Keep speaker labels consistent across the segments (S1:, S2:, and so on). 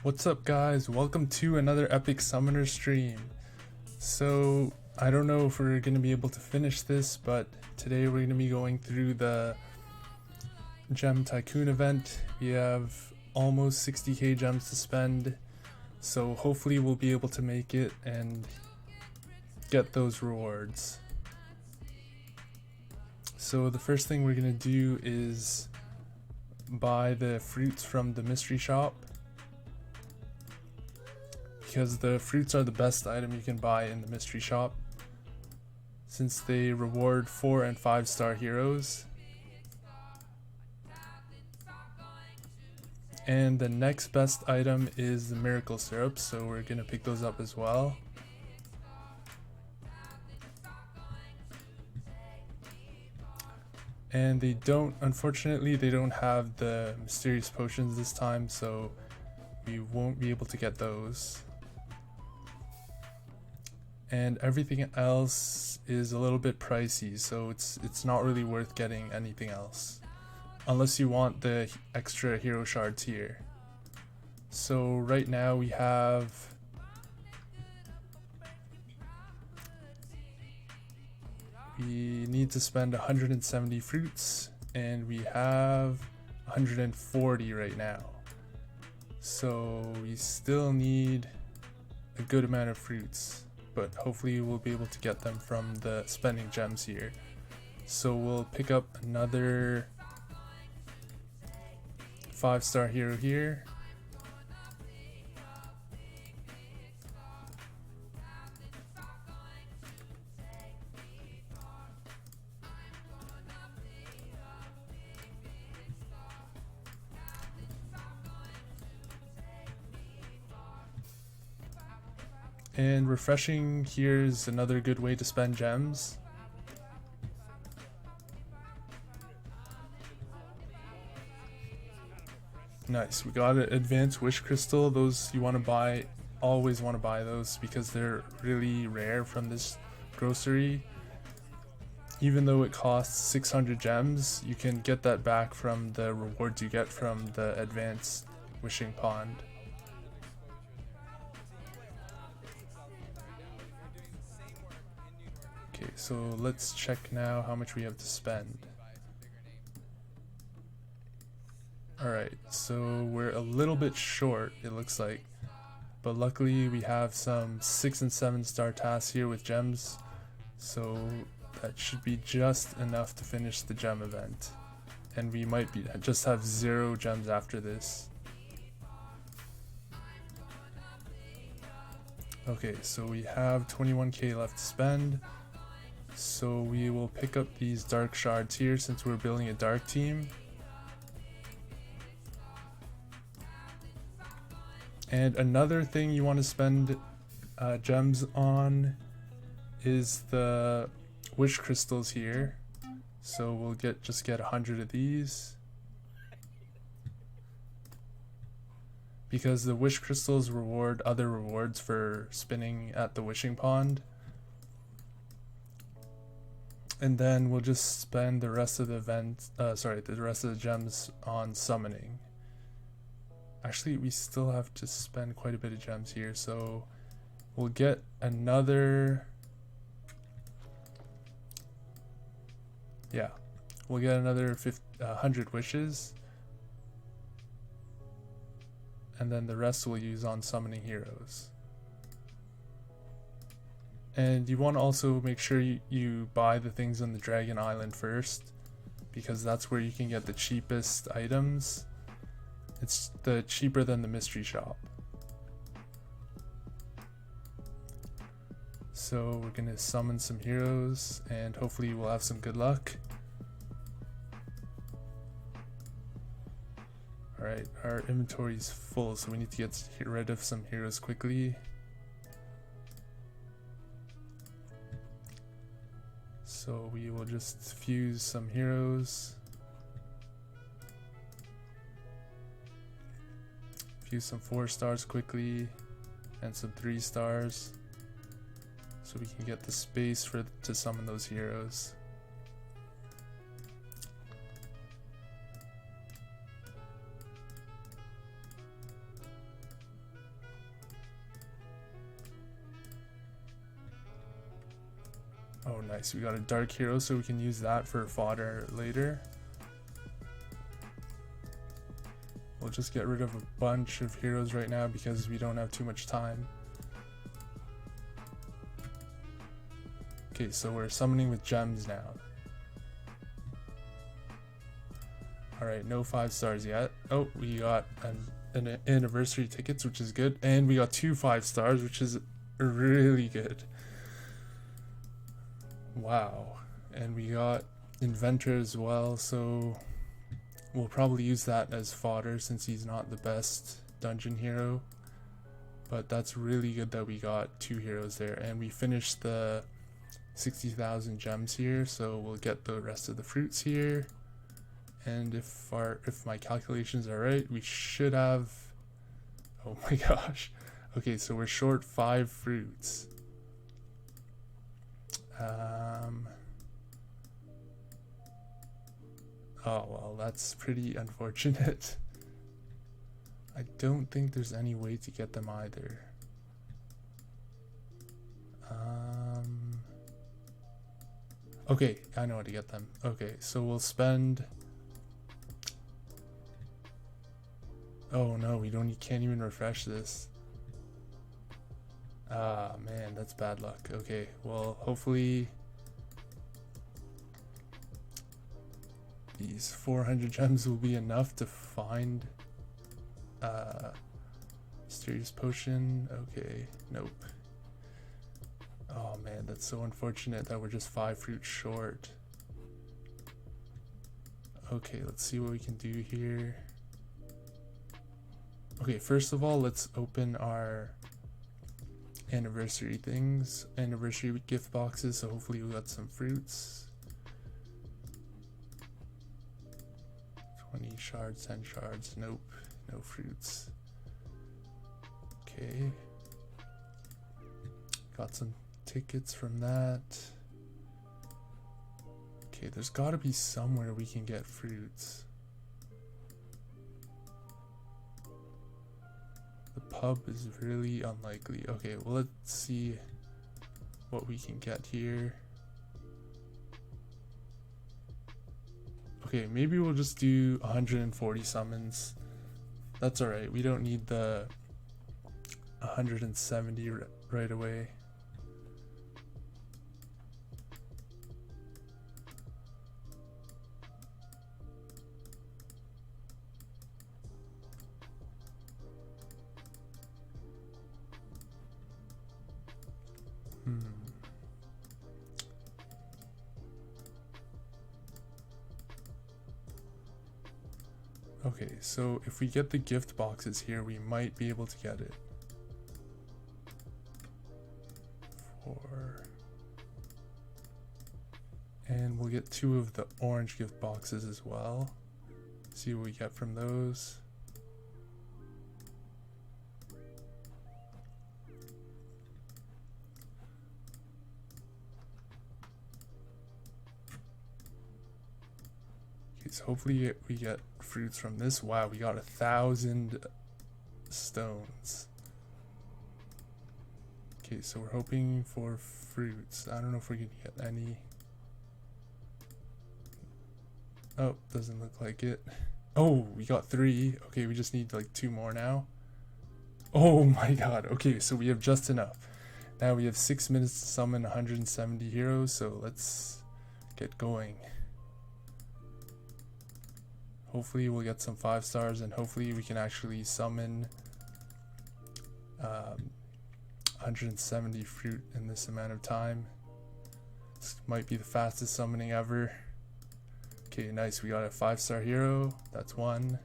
S1: What's up guys, welcome to another epic summoner stream. So I don't know if we're going to be able to finish this, but today we're going to be going through the gem Tycoon event. We have almost 60k gems to spend, so hopefully we'll be able to make it and get those rewards. So the first thing we're going to do is buy the fruits from the mystery shop, because the fruits are the best item you can buy in the mystery shop, since they reward 4 and 5 star heroes. And the next best item is the miracle syrup, so we're gonna pick those up as well. And unfortunately they don't have the mysterious potions this time, so we won't be able to get those. And everything else is a little bit pricey, so it's not really worth getting anything else unless you want the extra hero shards here. So right now we need to spend 170 fruits, and we have 140 right now, so we still need a good amount of fruits, but hopefully we'll be able to get them from the spending gems here. So we'll pick up another 5-star hero here. And refreshing here is another good way to spend gems. Nice, we got an advanced wish crystal. Those you want to buy, always want to buy those because they're really rare from this grocery. Even though it costs 600 gems, you can get that back from the rewards you get from the advanced wishing pond. Okay, so let's check now how much we have to spend. Alright, so we're a little bit short, it looks like, but luckily we have some 6 and 7 star tasks here with gems, so that should be just enough to finish the gem event, and we might just have 0 gems after this. Okay, so we have 21k left to spend. So we will pick up these dark shards here since we're building a dark team. And another thing you want to spend gems on is the wish crystals here. So we'll just get 100 of these, because the wish crystals reward other rewards for spinning at the wishing pond. And then we'll just spend the rest of the the rest of the gems on summoning. Actually, we still have to spend quite a bit of gems here, so we'll get another, we'll get another 100 wishes, and then the rest we'll use on summoning heroes. And you want to also make sure you buy the things on the Dragon Island first, because that's where you can get the cheapest items. It's cheaper than the mystery shop. So we're going to summon some heroes, and hopefully we'll have some good luck. Alright, our inventory is full, so we need to get rid of some heroes quickly. So we will just fuse some heroes. Fuse some 4 stars quickly and some 3 stars, so we can get the space to summon those heroes. Oh, nice. We got a dark hero, so we can use that for fodder later. We'll just get rid of a bunch of heroes right now because we don't have too much time. Okay, so we're summoning with gems now. Alright, no 5 stars yet. Oh, we got an anniversary tickets, which is good. And we got 2 5 stars, which is really good. Wow. And we got inventor as well, so we'll probably use that as fodder since he's not the best dungeon hero. But that's really good that we got 2 heroes there. And we finished the 60,000 gems here, so we'll get the rest of the fruits here. And if my calculations are right, we should have, oh my gosh. Okay, so we're short 5 fruits. Oh well, that's pretty unfortunate. I don't think there's any way to get them either. Okay, I know how to get them. Okay, so we'll spend. Oh no, can't even refresh this. Ah man, that's bad luck. Okay, well hopefully these 400 gems will be enough to find mysterious potion. Okay, nope. Oh man, that's so unfortunate that we're just 5 fruits short. Okay, let's see what we can do here. Okay, first of all, let's open our anniversary things, anniversary gift boxes, so hopefully we got some fruits. 20 shards, 10 shards, nope, no fruits. Okay, got some tickets from that. Okay, there's gotta be somewhere we can get fruits. The pub is really unlikely. Okay, well let's see what we can get here. Okay, maybe we'll just do 140 summons. That's alright, we don't need the 170 right away. Okay, so if we get the gift boxes here, we might be able to get it. And we'll get 2 of the orange gift boxes as well. See what we get from those. Okay, so hopefully we get fruits from this. Wow, we got 1,000 stones. Okay, so we're hoping for fruits. I don't know if we're gonna get any. Oh, doesn't look like it. Oh, we got 3. Okay, we just need like 2 more now. Oh my god. Okay, so we have just enough. Now we have 6 minutes to summon 170 heroes, so let's get going. Hopefully we'll get some 5 stars, and hopefully we can actually summon 170 fruit in this amount of time. This might be the fastest summoning ever. Okay, nice. We got a 5-star hero. That's 1.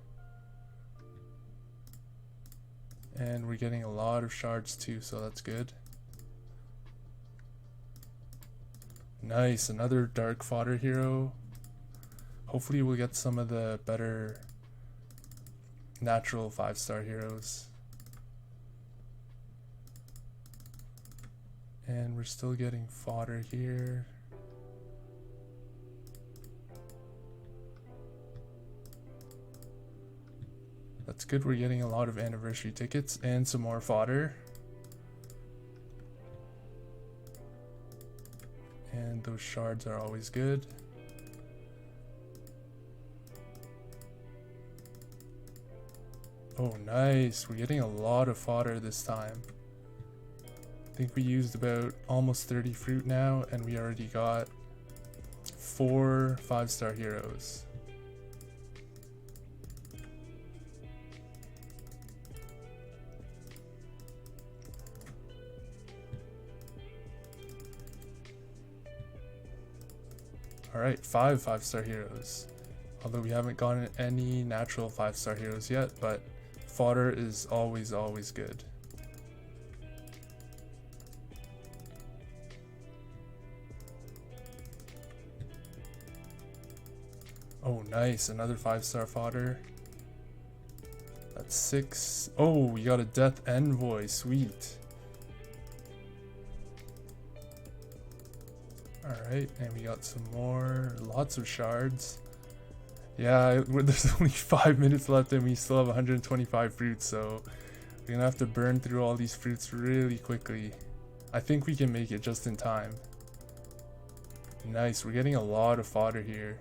S1: And we're getting a lot of shards too, so that's good. Nice. Another dark fodder hero. Hopefully we'll get some of the better natural 5-star heroes. And we're still getting fodder here. That's good, we're getting a lot of anniversary tickets and some more fodder. And those shards are always good. Oh, nice. We're getting a lot of fodder this time. I think we used about almost 30 fruit now, and we already got 4 5-star heroes. Alright, 5 5-star heroes. Although we haven't gotten any natural 5-star heroes yet, but fodder is always good. Oh, nice. Another 5-star fodder. That's 6. Oh, we got a Death Envoy. Sweet. Alright, and we got some more. Lots of shards. Yeah, there's only 5 minutes left and we still have 125 fruits, so we're gonna have to burn through all these fruits really quickly. I think we can make it just in time. Nice, we're getting a lot of fodder here.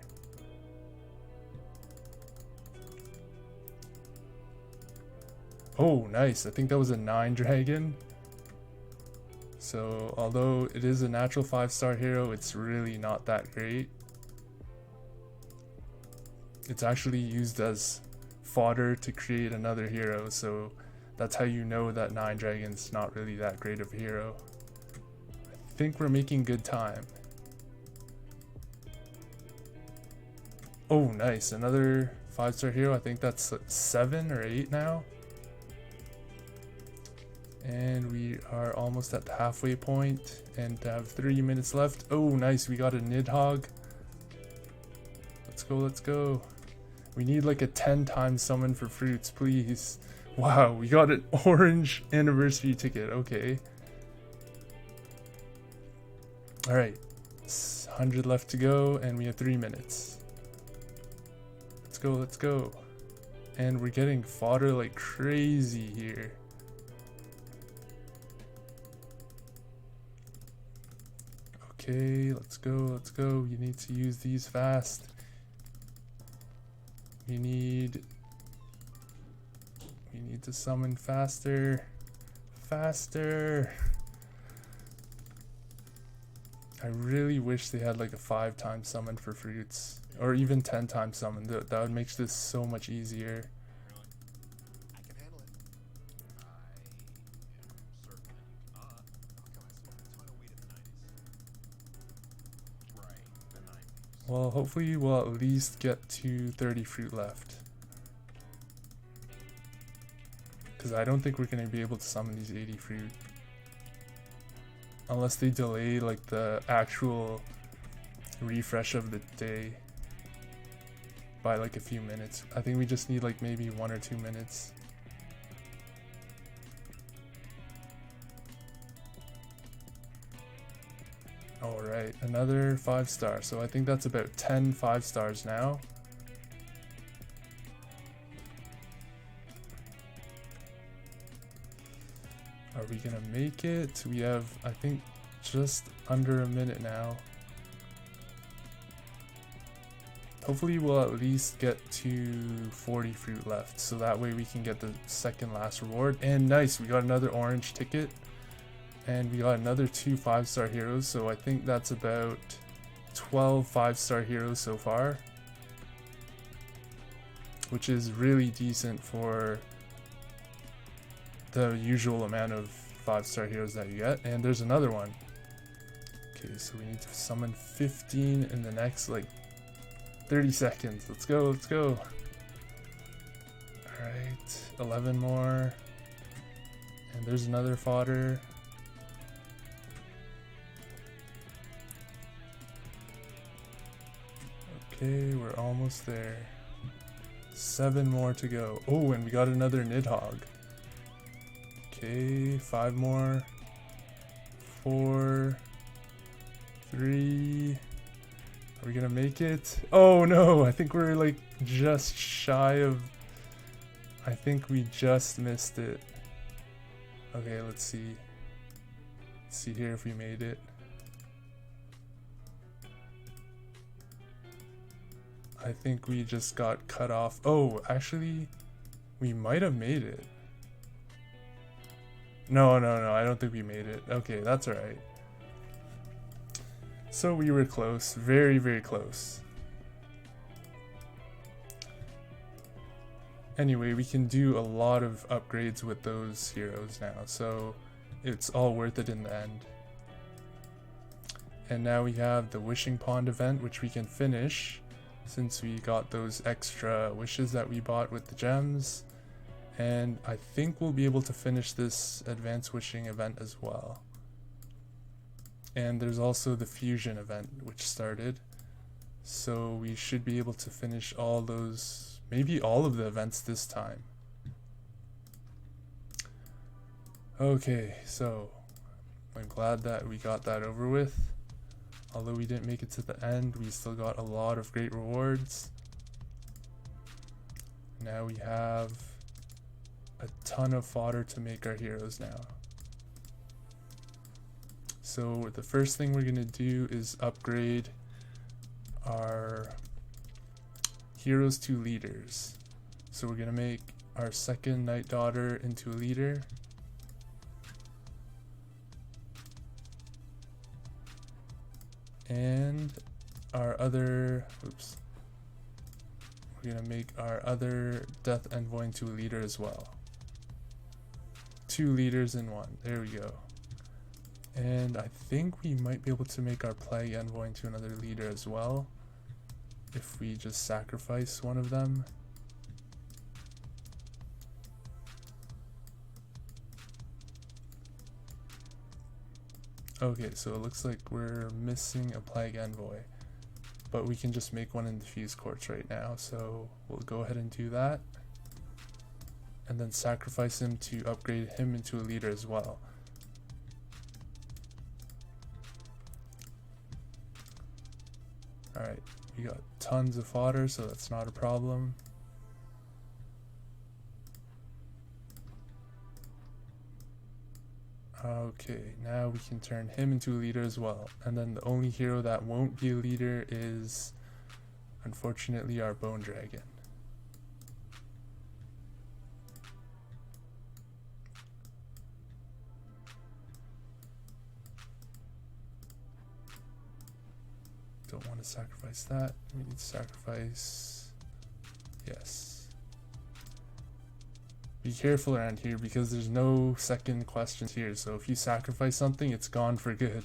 S1: Oh, nice. I think that was a 9 dragon. So, although it is a natural 5-star hero, it's really not that great. It's actually used as fodder to create another hero, so that's how you know that 9 dragon's not really that great of a hero. I think we're making good time. Oh, nice. Another 5-star hero. I think that's 7 or 8 now. And we are almost at the halfway point and have 3 minutes left. Oh, nice. We got a Nidhogg. Let's go, let's go. We need like a 10 times summon for fruits, please. Wow, we got an orange anniversary ticket. Okay. Alright. 100 left to go and we have 3 minutes. Let's go, let's go. And we're getting fodder like crazy here. Okay, let's go, let's go. You need to use these fast. We need to summon faster. Faster. I really wish they had like a 5 times summon for fruits. Or even 10 times summon. That would make this so much easier. Well, hopefully we'll at least get to 30 fruit left. Because I don't think we're going to be able to summon these 80 fruit. Unless they delay like the actual refresh of the day by like a few minutes. I think we just need like maybe 1 or 2 minutes. Alright, another 5-star. So I think that's about 10 5-stars now. Are we gonna make it? We have, I think, just under a minute now. Hopefully we'll at least get to 40 fruit left, so that way we can get the second last reward. And nice, we got another orange ticket. And we got another 2 5-star heroes, so I think that's about 12 5-star heroes so far. Which is really decent for the usual amount of 5-star heroes that you get. And there's another one. Okay, so we need to summon 15 in the next like 30 seconds. Let's go, let's go. Alright, 11 more. And there's another fodder. Okay, we're almost there. 7 more to go. Oh, and we got another Nidhogg. Okay, 5 more. 4, 3. Are we gonna make it? Oh no, I think we're like just shy of... I think we just missed it. Okay, let's see. Let's see here if we made it. I think we just got cut off. Oh, actually, we might have made it. No, I don't think we made it. Okay, that's alright. So we were close, very, very close. Anyway, we can do a lot of upgrades with those heroes now, so it's all worth it in the end. And now we have the Wishing Pond event, which we can finish since we got those extra wishes that we bought with the gems. And I think we'll be able to finish this advanced wishing event as well. And there's also the fusion event which started. So we should be able to finish all those, maybe all of the events this time. Okay, so I'm glad that we got that over with. Although we didn't make it to the end, we still got a lot of great rewards. Now we have a ton of fodder to make our heroes now. So the first thing we're going to do is upgrade our heroes to leaders. So we're going to make our second Night Daughter into a leader. And our other, we're going to make our other Death Envoy into a leader as well. 2 leaders in one. There we go. And I think we might be able to make our Plague Envoy into another leader as well, if we just sacrifice one of them. Okay, so it looks like we're missing a Plague Envoy, but we can just make one in the Fuse Quartz right now, so we'll go ahead and do that. And then sacrifice him to upgrade him into a leader as well. Alright, we got tons of fodder, so that's not a problem. Okay, now we can turn him into a leader as well. And then the only hero that won't be a leader is, unfortunately, our Bone Dragon. Don't want to sacrifice that. We need to sacrifice, yes. Be careful around here because there's no second questions here, so if you sacrifice something, it's gone for good.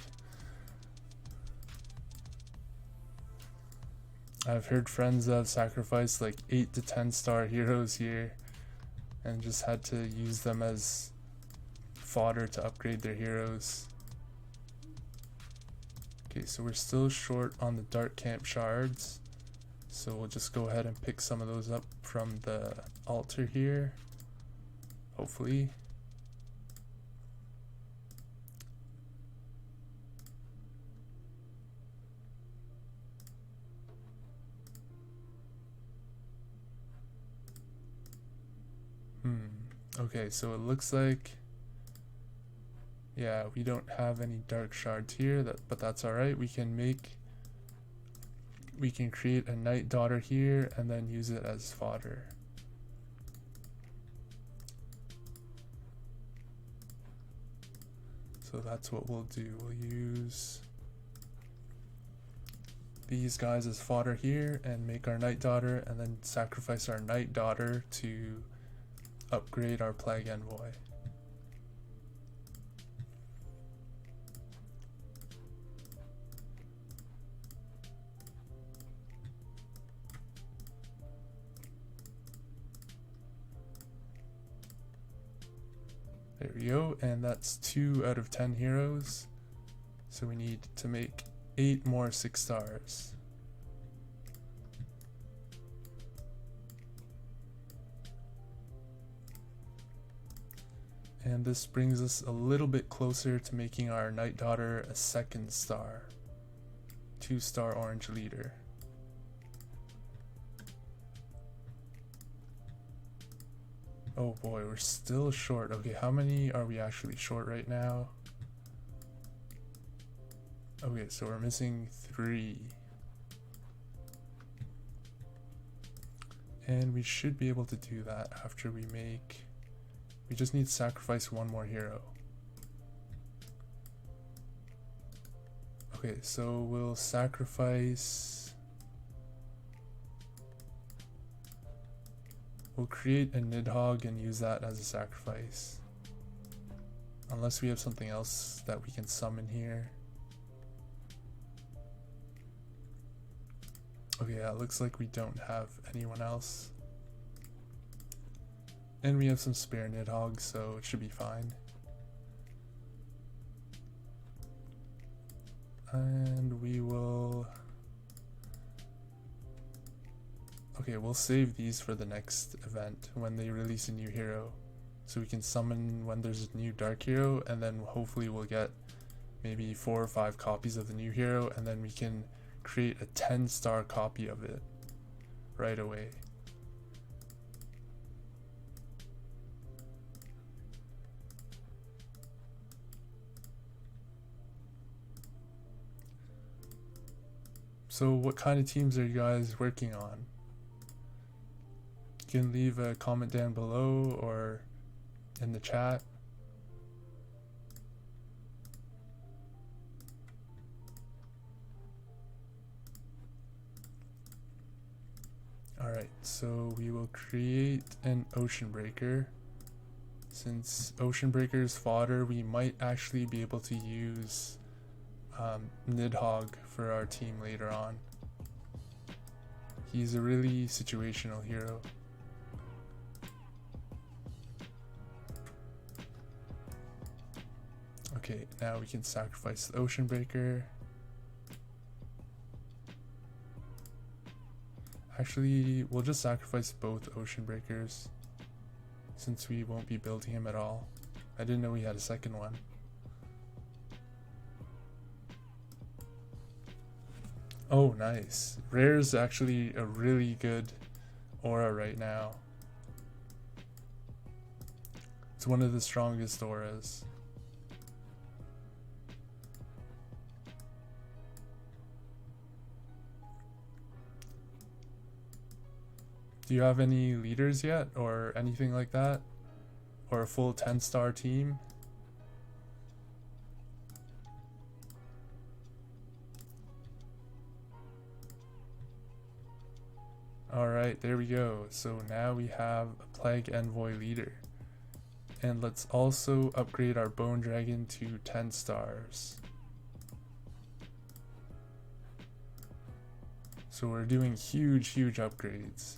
S1: I've heard friends that have sacrificed like 8 to 10 star heroes here and just had to use them as fodder to upgrade their heroes. Okay, so we're still short on the Dark Camp shards, so we'll just go ahead and pick some of those up from the altar here, hopefully. Okay, so it looks like, yeah, we don't have any dark shards here, but that's alright. We can create a Night Daughter here and then use it as fodder. So that's what we'll do. We'll use these guys as fodder here and make our Night Daughter, and then sacrifice our Night Daughter to upgrade our Plague Envoy. There we go, and that's 2 out of 10 heroes. So we need to make 8 more 6 stars. And this brings us a little bit closer to making our Night Daughter a 2nd star. 2-star orange leader. Oh boy, we're still short. Okay, how many are we actually short right now? Okay, so we're missing 3. And we should be able to do that after we just need to sacrifice one more hero. Okay, so we'll sacrifice, we'll create a Nidhogg and use that as a sacrifice. Unless we have something else that we can summon here. Okay, yeah, it looks like we don't have anyone else. And we have some spare Nidhogg, so it should be fine. And we will... Okay, we'll save these for the next event when they release a new hero. So we can summon when there's a new dark hero, and then hopefully we'll get maybe 4 or 5 copies of the new hero, and then we can create a 10-star copy of it right away. So what kind of teams are you guys working on? You can leave a comment down below or in the chat. Alright, so we will create an Ocean Breaker. Since Ocean Breaker is fodder, we might actually be able to use Nidhogg for our team later on. He's a really situational hero. Okay, now we can sacrifice the Ocean Breaker. Actually, we'll just sacrifice both Ocean Breakers since we won't be building him at all. I didn't know we had a second one. Oh, nice. Rare's actually a really good aura right now. It's one of the strongest auras. Do you have any leaders yet or anything like that? Or a full 10-star team? Alright, there we go. So now we have a Plague Envoy leader. And let's also upgrade our Bone Dragon to 10 stars. So we're doing huge upgrades.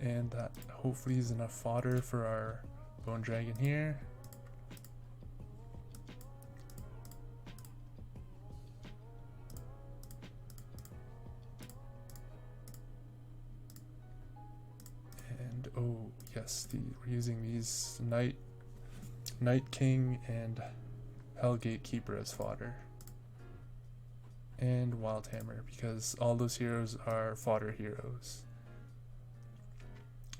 S1: And that hopefully is enough fodder for our Bone Dragon here. And oh yes, we're using these Night King and Hellgate Keeper as fodder. And Wildhammer, because all those heroes are fodder heroes.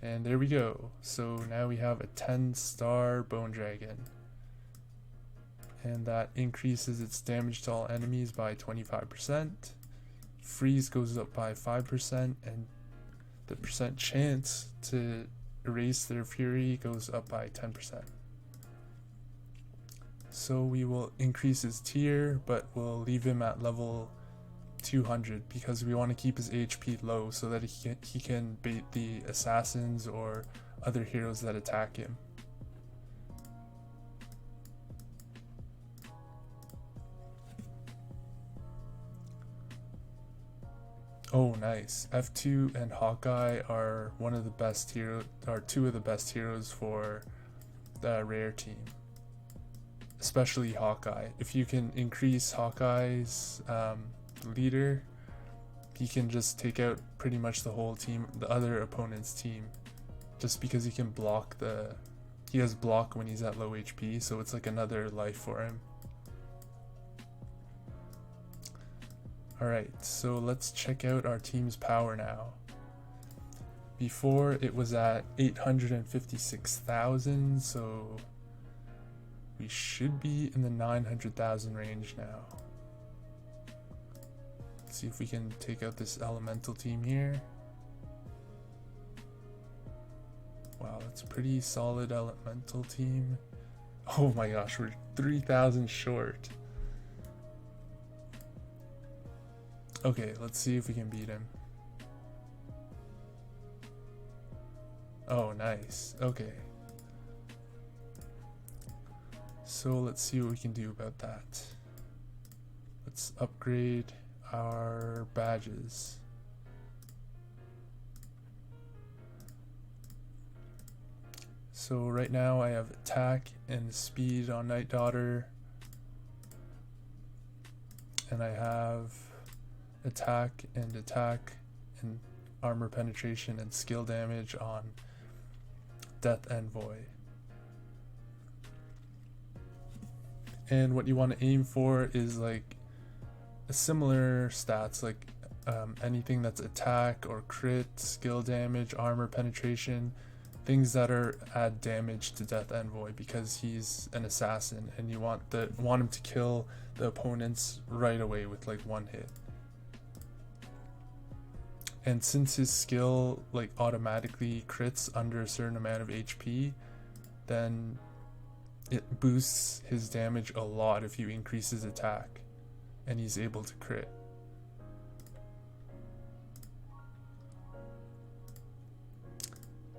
S1: And there we go. So now we have a 10-star Bone Dragon. And that increases its damage to all enemies by 25%. Freeze goes up by 5%, and the percent chance to erase their fury goes up by 10%. So we will increase his tier, but we'll leave him at level 200 because we want to keep his HP low so that he can bait the assassins or other heroes that attack him. Oh nice. F2 and Hawkeye are one of the best two of the best heroes for the rare team. Especially Hawkeye. If you can increase Hawkeye's leader, he can just take out pretty much the whole team, the other opponent's team, just because he can block he has block when he's at low HP, so it's like another life for him. Alright, so let's check out our team's power now. Before it was at 856,000, so we should be in the 900,000 range now. Let's see if we can take out this elemental team here. Wow, that's a pretty solid elemental team. Oh my gosh, we're 3,000 short. Okay, let's see if we can beat him. Oh, nice. Okay. So let's see what we can do about that. Let's upgrade our badges. So right now I have attack and speed on Night Daughter, and I have attack and armor penetration and skill damage on Death Envoy. And what you want to aim for is like a similar stats, like anything that's attack or crit, skill damage, armor penetration, things that add damage to Death Envoy, because he's an assassin and you want him to kill the opponents right away with like one hit. And since his skill like automatically crits under a certain amount of HP, then it boosts his damage a lot if you increase his attack and he's able to crit.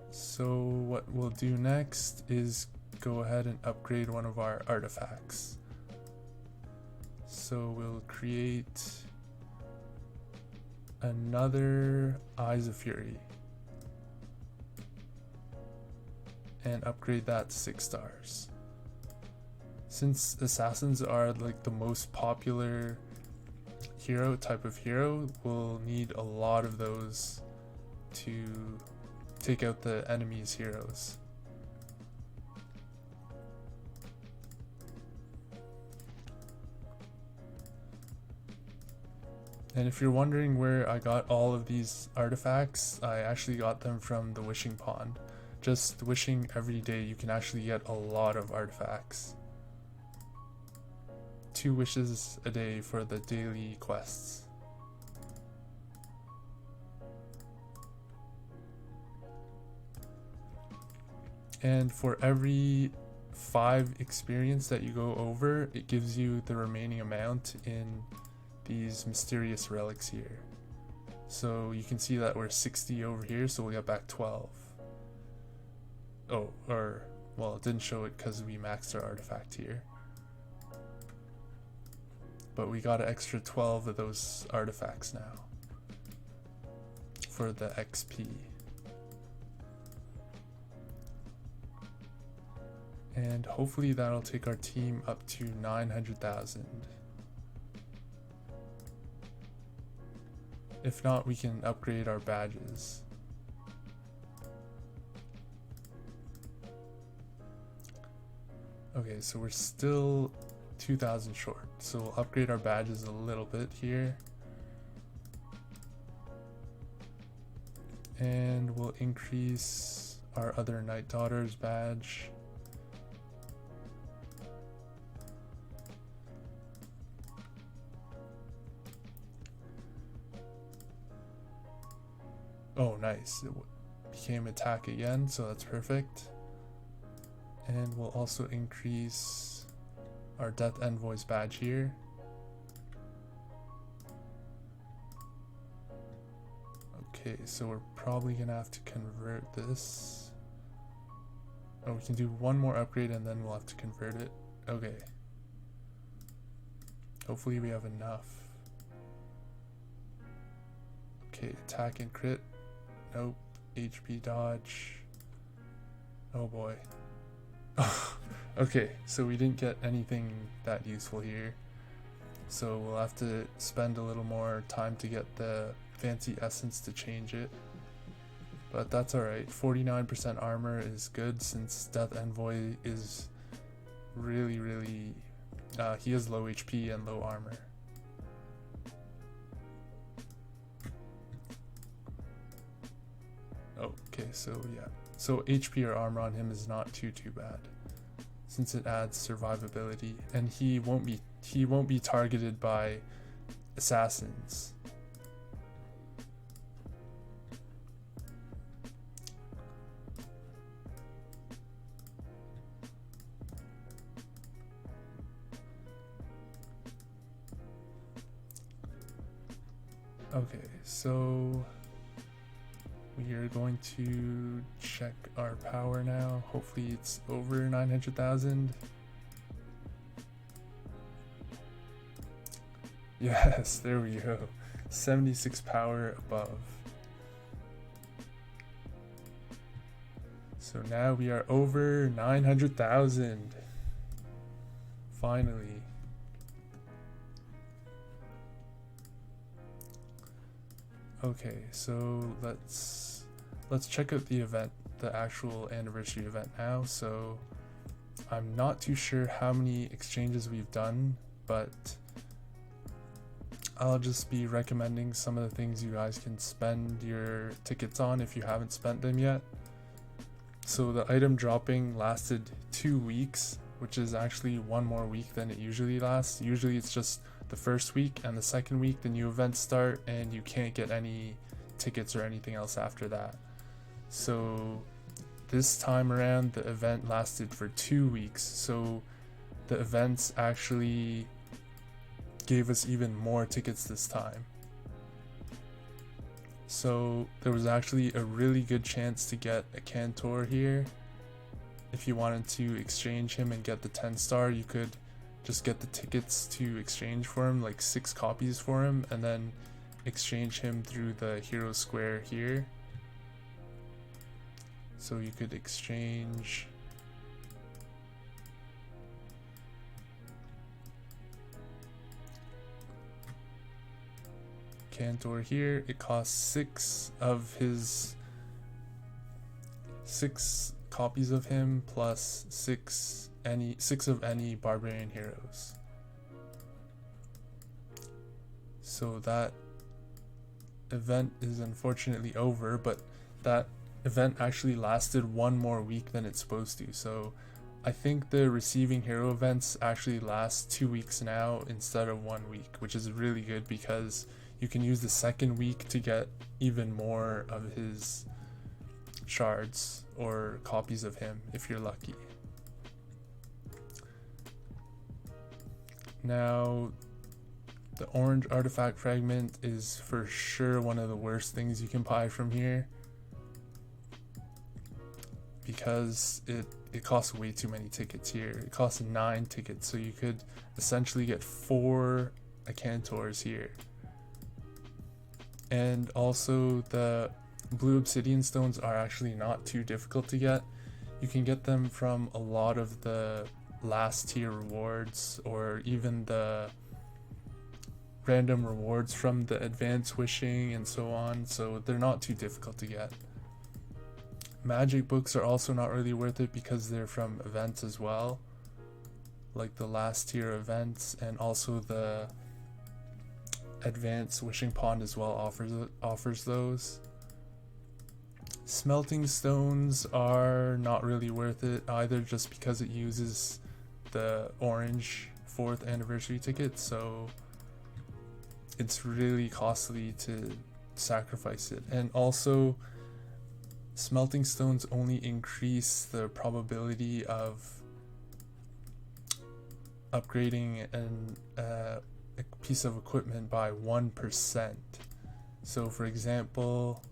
S1: So what we'll do next is go ahead and upgrade one of our artifacts. So we'll create another Eyes of Fury and upgrade that to 6 stars. Since assassins are like the most popular type of hero, we'll need a lot of those to take out the enemy's heroes. And if you're wondering where I got all of these artifacts, I actually got them from the wishing pond. Just wishing every day, you can actually get a lot of artifacts. 2 wishes a day for the daily quests. And for every 5 experience that you go over, it gives you the remaining amount in these mysterious relics here. So you can see that we're 60 over here, so we'll get back 12. Oh, or, well, it didn't show it because we maxed our artifact here. But we got an extra 12 of those artifacts now for the XP. And hopefully that'll take our team up to 900,000. If not, we can upgrade our badges. Okay, so we're still 2,000 short, so we'll upgrade our badges a little bit here. And we'll increase our other Night Daughter's badge. Oh, nice. It became attack again, so that's perfect. And we'll also increase our Death Envoy's badge here. Okay, so we're probably gonna have to convert this. Oh, we can do one more upgrade and then we'll have to convert it. Okay. Hopefully we have enough. Okay, attack and crit. Nope. HP dodge. Oh boy. Okay, so we didn't get anything that useful here. So we'll have to spend a little more time to get the fancy essence to change it. But that's alright. 49% armor is good since Death Envoy is really, he has low HP and low armor. so yeah. So HP or armor on him is not too bad, since it adds survivability, and he won't be targeted by assassins. Okay, so we are going to check our power now. Hopefully it's over 900,000. Yes, there we go. 76 power above. So now we are over 900,000. Finally. Okay, so let's check out the event, the actual anniversary event now. So I'm not too sure how many exchanges we've done, but I'll just be recommending some of the things you guys can spend your tickets on if you haven't spent them yet. So the item dropping lasted 2 weeks, which is actually 1 more week than it usually lasts. Usually it's just the first week, and the second week the new events start and you can't get any tickets or anything else after that. So this time around the event lasted for 2 weeks, so the events actually gave us even more tickets this time. So there was actually a really good chance to get a Cantor here. If you wanted to exchange him and get the 10-star, you could just get the tickets to exchange for him, like 6 copies for him, and then exchange him through the hero square here. So you could exchange Cantor here. It costs 6 copies of him plus 6 of any barbarian heroes. So that event is unfortunately over, but that event actually lasted 1 more week than it's supposed to. So I think the receiving hero events actually last 2 weeks now instead of 1 week, which is really good because you can use the second week to get even more of his shards or copies of him if you're lucky. Now, the orange artifact fragment is for sure one of the worst things you can buy from here, because it costs way too many tickets here. It costs 9 tickets, so you could essentially get 4 Acantors here. And also the blue obsidian stones are actually not too difficult to get. You can get them from a lot of the last tier rewards, or even the random rewards from the advanced wishing and so on, so they're not too difficult to get. Magic books are also not really worth it because they're from events as well, like the last tier events, and also the advanced wishing pond as well offers those. Smelting stones are not really worth it either, just because it uses the orange 4th anniversary ticket, so it's really costly to sacrifice it. And also smelting stones only increase the probability of upgrading a piece of equipment by 1%. So for example,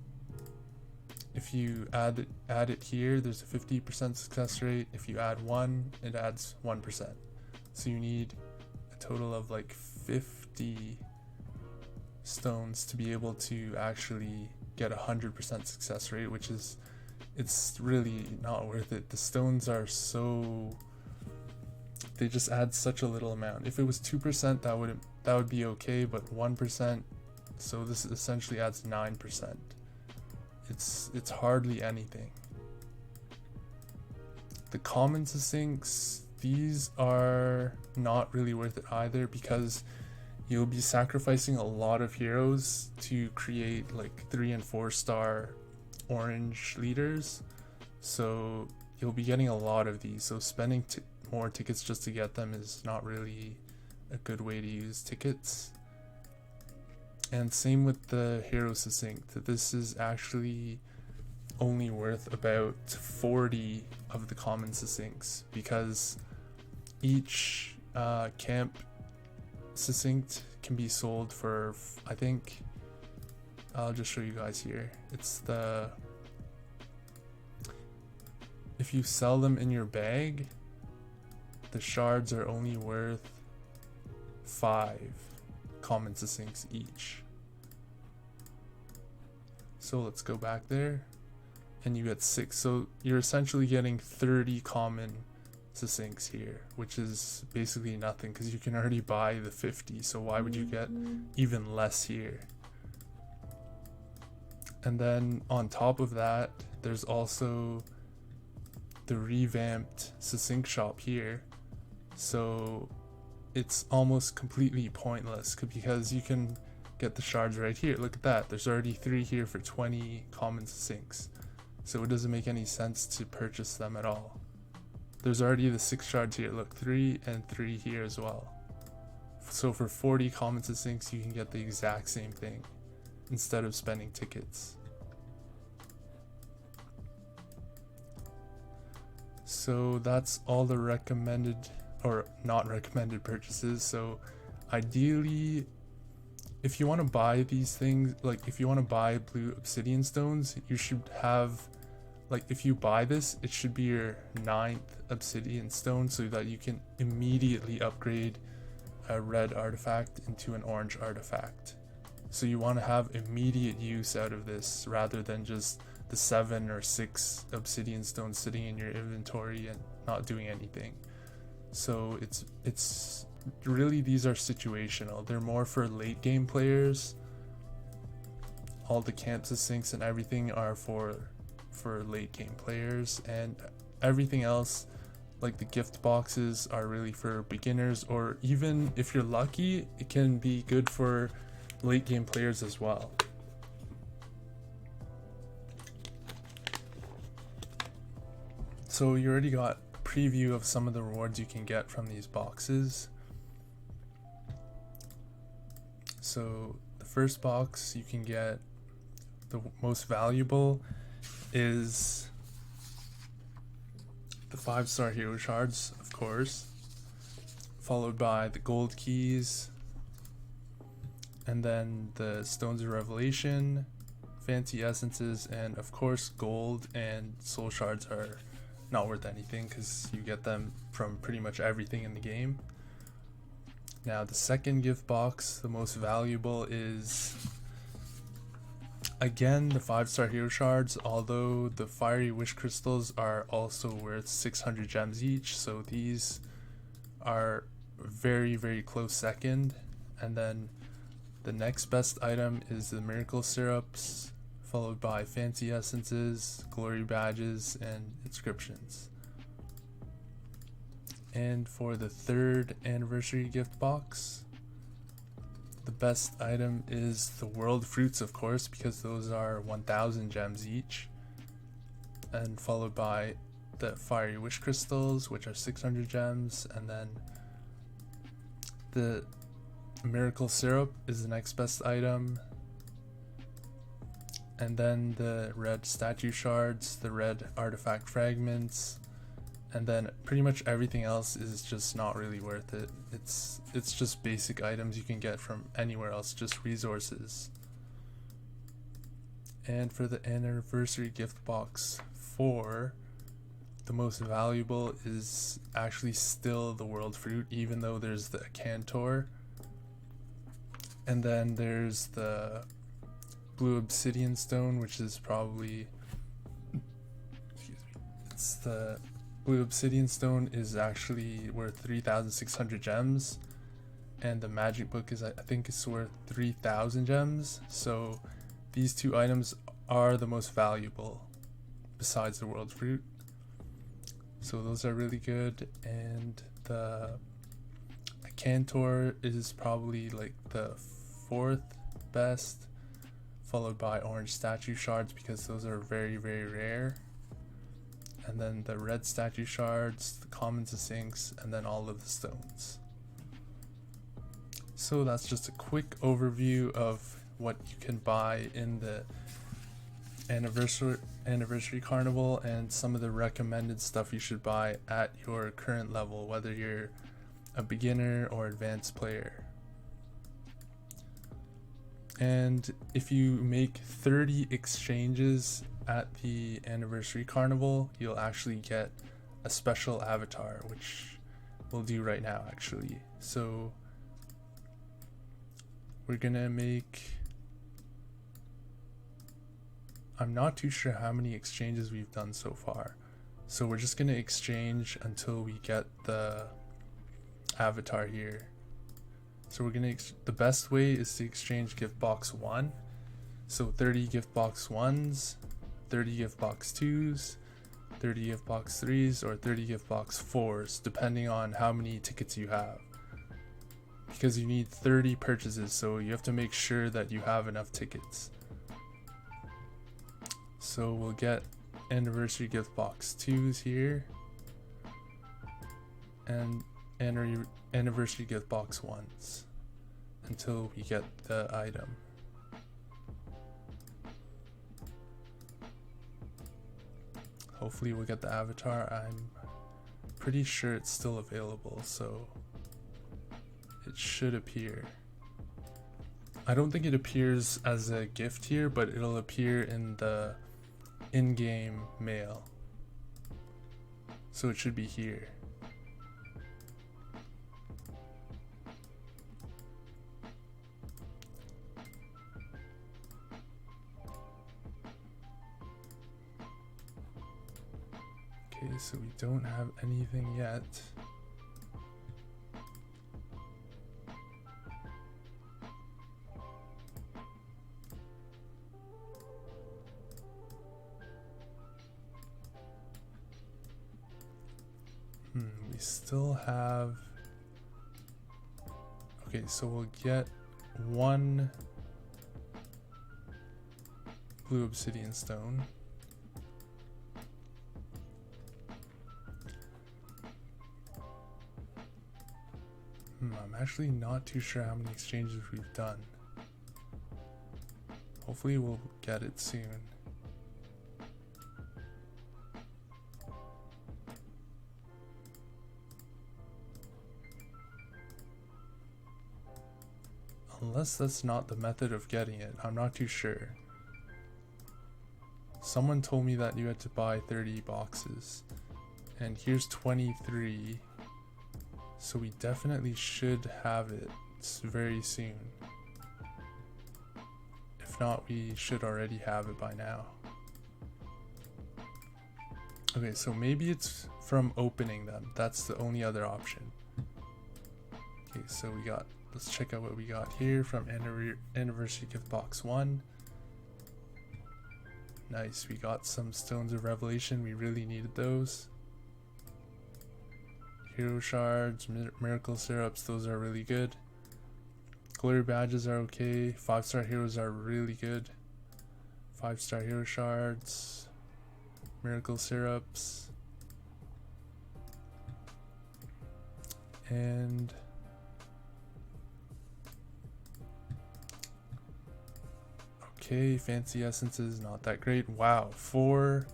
S1: if you add it here, there's a 50% success rate. If you add 1, it adds 1%. So you need a total of like 50 stones to be able to actually get 100% success rate, which is, it's really not worth it. The stones are so, they just add such a little amount. If it was 2%, that would be okay, but 1%, so this essentially adds 9%. It's hardly anything. The common succincts, these are not really worth it either, because you'll be sacrificing a lot of heroes to create like 3 and 4 star orange leaders, so you'll be getting a lot of these. So spending more tickets just to get them is not really a good way to use tickets. And same with the hero succinct. This is actually only worth about 40 of the common succincts, because each camp succinct can be sold for, I think, I'll just show you guys here. It's the, if you sell them in your bag, the shards are only worth 5 common succincts each. So let's go back there, and you get 6. So you're essentially getting 30 common succincts here, which is basically nothing because you can already buy the 50. So why would you get even less here? And then on top of that, there's also the revamped succinct shop here. So it's almost completely pointless because you can get the shards right here. Look at that. There's already 3 here for 20 common succincts. So it doesn't make any sense to purchase them at all. There's already the 6 shards here. Look, 3 and 3 here as well. So for 40 common succincts, you can get the exact same thing instead of spending tickets. So that's all the recommended or not recommended purchases. So ideally, if you want to buy these things, like if you want to buy blue obsidian stones, you should have, like if you buy this, it should be your 9th obsidian stone so that you can immediately upgrade a red artifact into an orange artifact. So you want to have immediate use out of this rather than just the 7 or 6 obsidian stones sitting in your inventory and not doing anything. So it's really, these are situational. They're more for late game players. All the camp succincts and everything are for late game players, and everything else like the gift boxes are really for beginners, or even if you're lucky, it can be good for late game players as well. So you already got a preview of some of the rewards you can get from these boxes. So the first box you can get, the most valuable is the 5-star hero shards, of course, followed by the gold keys, and then the stones of revelation, fancy essences, and of course gold and soul shards are not worth anything because you get them from pretty much everything in the game. Now the second gift box, the most valuable, is again the 5-star hero shards, although the fiery wish crystals are also worth 600 gems each, so these are very close second. And then the next best item is the miracle syrups, followed by fancy essences, glory badges, and inscriptions. And for the 3rd anniversary gift box, the best item is the world fruits, of course, because those are 1000 gems each, and followed by the fiery wish crystals, which are 600 gems, and then the miracle syrup is the next best item, and then the red statue shards, the red artifact fragments, and then pretty much everything else is just not really worth it. It's just basic items you can get from anywhere else, just resources. And for the anniversary gift box 4, the most valuable is actually still the world fruit, even though there's the cantor, and then there's the blue obsidian stone, which is probably, it's the blue obsidian stone is actually worth 3,600 gems, and the magic book is, I think it's worth 3,000 gems. So these 2 items are the most valuable besides the world fruit, so those are really good. And the cantor is probably like the 4th best, followed by orange statue shards because those are very, very rare. And then the red statue shards, the commons and sinks, and then all of the stones. So that's just a quick overview of what you can buy in the anniversary carnival and some of the recommended stuff you should buy at your current level, whether you're a beginner or advanced player. And if you make 30 exchanges at the anniversary carnival, you'll actually get a special avatar, which we'll do right now actually. So we're gonna make, I'm not too sure how many exchanges we've done so far, so we're just gonna exchange until we get the avatar here. So we're gonna, the best way is to exchange gift box 1. So 30 gift box 1s, 30 gift box 2s, 30 gift box 3s, or 30 gift box 4s, depending on how many tickets you have. Because you need 30 purchases, so you have to make sure that you have enough tickets. So we'll get anniversary gift box 2s here, and anniversary gift box 1s until we get the item. Hopefully we'll get the avatar. I'm pretty sure it's still available, so it should appear. I don't think it appears as a gift here, but it'll appear in the in-game mail. So it should be here. Okay, so we don't have anything yet. We still have, okay, so we'll get 1 blue obsidian stone. I'm actually not too sure how many exchanges we've done. Hopefully we'll get it soon. Unless that's not the method of getting it, I'm not too sure. Someone told me that you had to buy 30 boxes, and here's 23. So we definitely should have it very soon. If not, we should already have it by now. Okay, so maybe it's from opening them. That's the only other option. Okay, so we got, let's check out what we got here from anniversary gift box 1. Nice, we got some stones of revelation. We really needed those. Hero shards, miracle syrups, those are really good. Glory badges are okay. 5-star heroes are really good. 5-star hero shards, miracle syrups, and okay, fancy essences, not that great. Wow, 4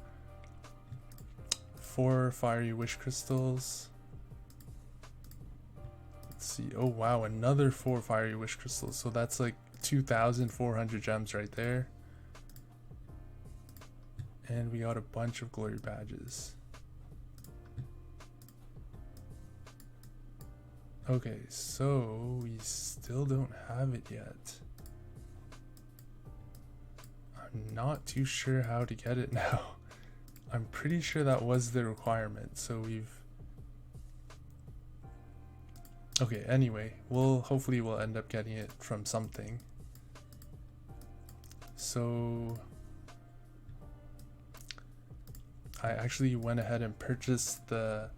S1: fiery wish crystals. See, oh wow, another 4 fiery wish crystals, so that's like 2,400 gems right there. And we got a bunch of glory badges. Okay, so we still don't have it yet. I'm not too sure how to get it now. I'm pretty sure that was the requirement, so we've, okay, anyway, hopefully we'll end up getting it from something. So I actually went ahead and purchased the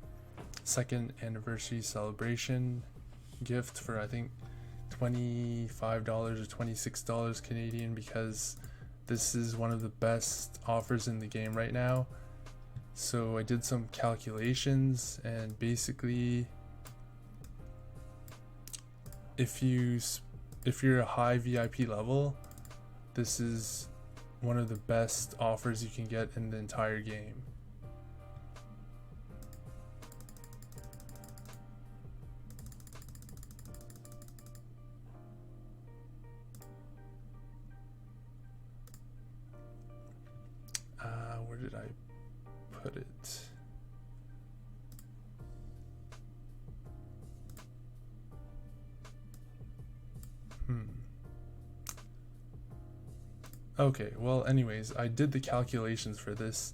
S1: 2nd anniversary celebration gift for I think $25 or $26 Canadian, because this is one of the best offers in the game right now. So I did some calculations, and basically if you're a high VIP level, this is one of the best offers you can get in the entire game. Where did I put it? Okay, well anyways, I did the calculations for this,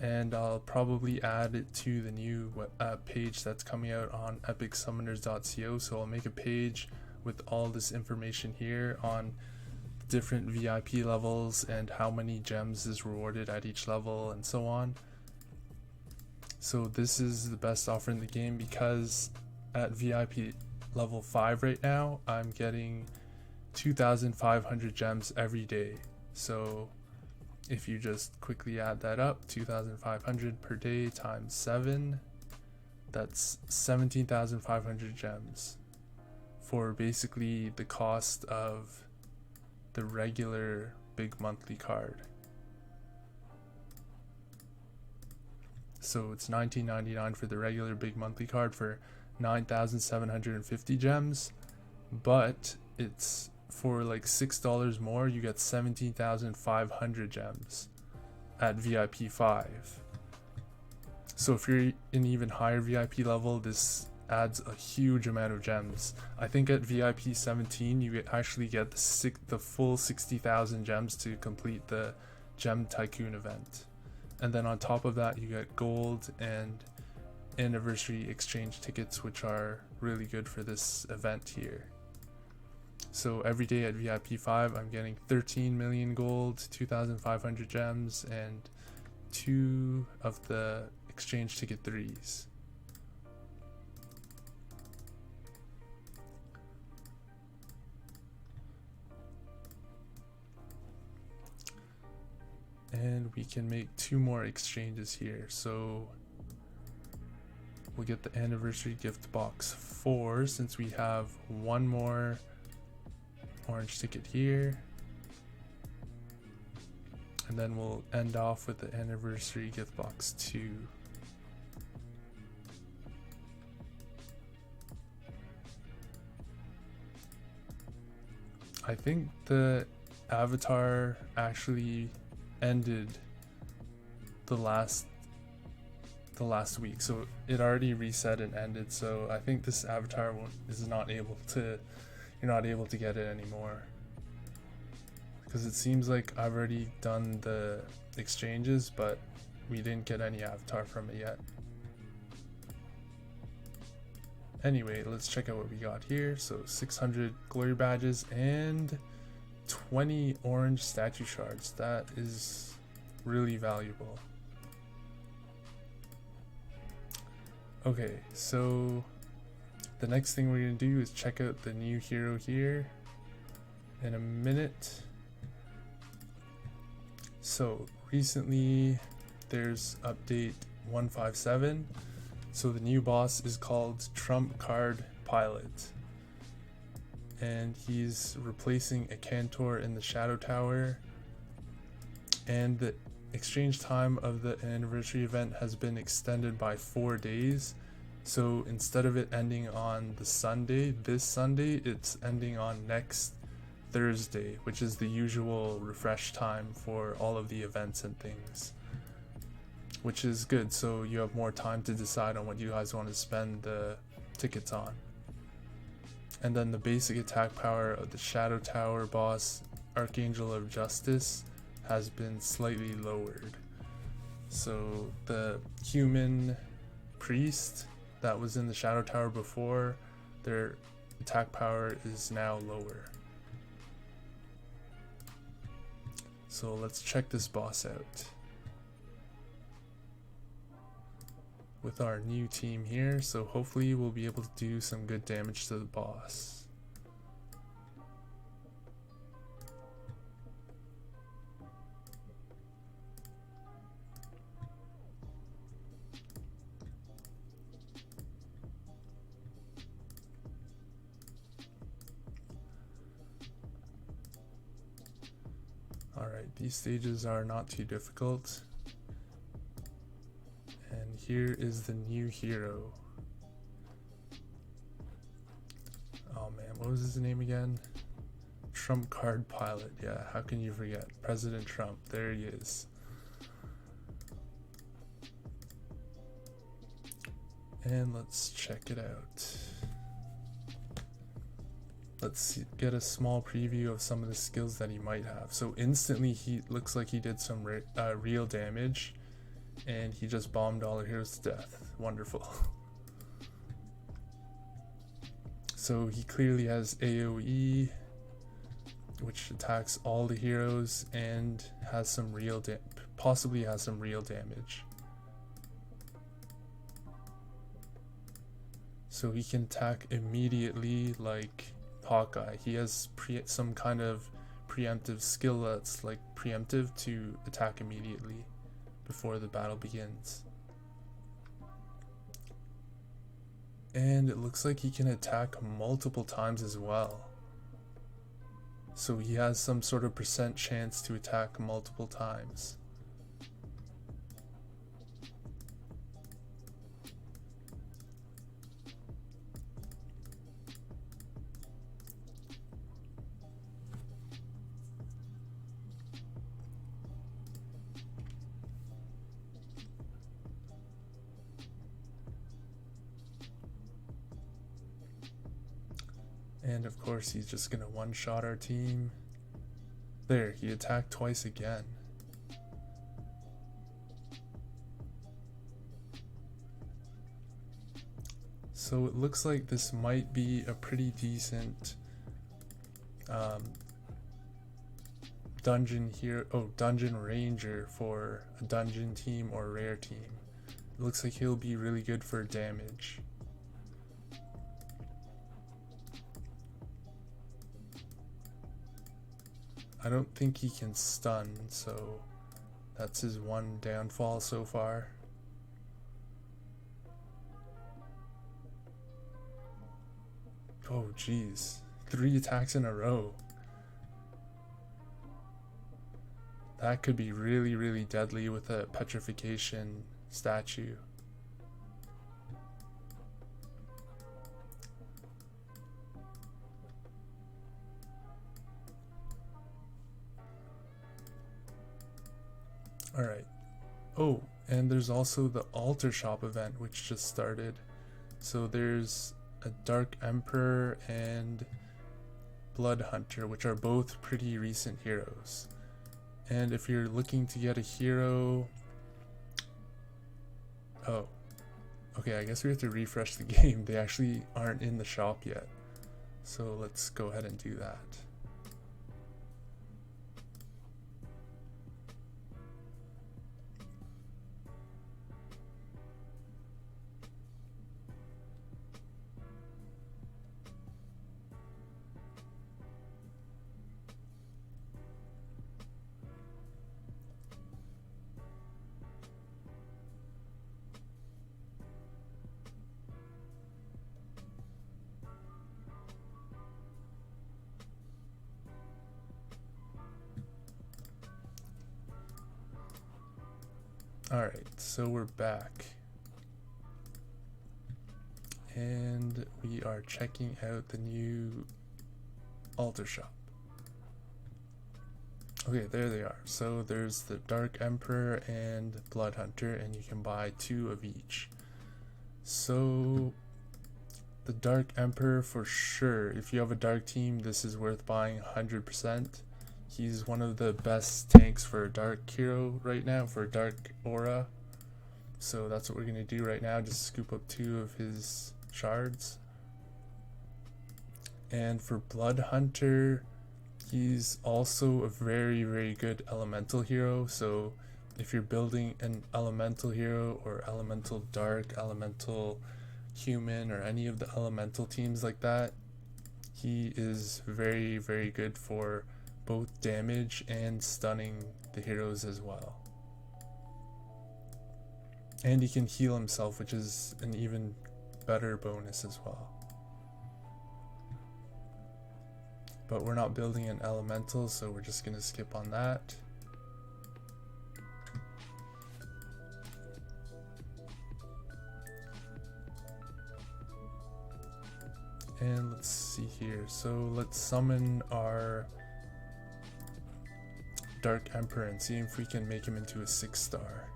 S1: and I'll probably add it to the new page that's coming out on epicsummoners.co. So I'll make a page with all this information here on different VIP levels and how many gems is rewarded at each level and so on. So this is the best offer in the game, because at VIP level 5 right now I'm getting 2,500 gems every day. So if you just quickly add that up, 2,500 per day times 7, that's 17,500 gems for basically the cost of the regular big monthly card. So it's $19.99 for the regular big monthly card for 9,750 gems, but it's for like $6 more, you get 17,500 gems at VIP 5. So if you're in even higher VIP level, this adds a huge amount of gems. I think at VIP 17 you actually get the full 60,000 gems to complete the Gem Tycoon event. And then on top of that you get gold and anniversary exchange tickets, which are really good for this event here. So every day at VIP 5 I'm getting 13 million gold, 2,500 gems, and 2 of the exchange ticket 3s. And we can make 2 more exchanges here. So we'll get the anniversary gift box 4, since we have 1 more orange ticket here. And then we'll end off with the anniversary gift box 2. I think the avatar actually ended the last week, so it already reset and ended. So I think this avatar is not able to, you're not able to get it anymore, because it seems like I've already done the exchanges, but we didn't get any avatar from it yet. Anyway, let's check out what we got here. So 600 glory badges and 20 orange statue shards. That is really valuable. Okay, so the next thing we're going to do is check out the new hero here in a minute. So recently there's update 157. So the new boss is called Trump Card Pilot, and he's replacing a Cantor in the Shadow Tower, and the exchange time of the anniversary event has been extended by 4 days. So instead of it ending on the Sunday, this Sunday, it's ending on next Thursday, which is the usual refresh time for all of the events and things, which is good. So you have more time to decide on what you guys want to spend the tickets on. And then the basic attack power of the Shadow Tower boss, Archangel of Justice, has been slightly lowered. So the human priest that was in the Shadow Tower before, their attack power is now lower. So let's check this boss out with our new team here. So hopefully we'll be able to do some good damage to the boss. These stages are not too difficult. And here is the new hero. Oh man, what was his name again? Trump card pilot. Yeah, how can you forget? President Trump. There he is. And let's check it out. Let's get a small preview of some of the skills that he might have. So instantly he looks like he did some real damage, and he just bombed all the heroes to death. Wonderful. So he clearly has AoE, which attacks all the heroes and has some possibly has some real damage. So he can attack immediately like Hawkeye. He has some kind of preemptive skill that's like preemptive to attack immediately before the battle begins. And it looks like he can attack multiple times as well. So he has some sort of % chance to attack multiple times. And of course he's just gonna one-shot our team. There, he attacked twice again. So it looks like this might be a pretty decent dungeon ranger for a dungeon team or rare team. It looks like he'll be really good for damage. I don't think he can stun, so that's his one downfall so far. Oh geez, 3 attacks in a row. That could be really, really deadly with a petrification statue. Alright. Oh, and there's also the Altar Shop event which just started. So there's a Dark Emperor and Blood Hunter, which are both pretty recent heroes. And if you're looking to get a hero... Oh. Okay, I guess we have to refresh the game. They actually aren't in the shop yet. So let's go ahead and do that. Alright, so we're back. And we are checking out the new Altar Shop. Okay, there they are. So there's the Dark Emperor and Blood Hunter, and you can buy 2 of each. So the Dark Emperor, for sure, if you have a dark team, this is worth buying 100%. He's one of the best tanks for a dark hero right now, for a dark aura. So that's what we're going to do right now, just scoop up 2 of his shards. And for Blood Hunter, he's also a very, very good elemental hero. So if you're building an elemental hero or elemental dark, elemental human, or any of the elemental teams like that, he is very, very good for both damage and stunning the heroes as well. And he can heal himself, which is an even better bonus as well. But we're not building an elemental, so we're just going to skip on that. And let's see here. So let's summon our Dark Emperor and see if we can make him into a 6-star.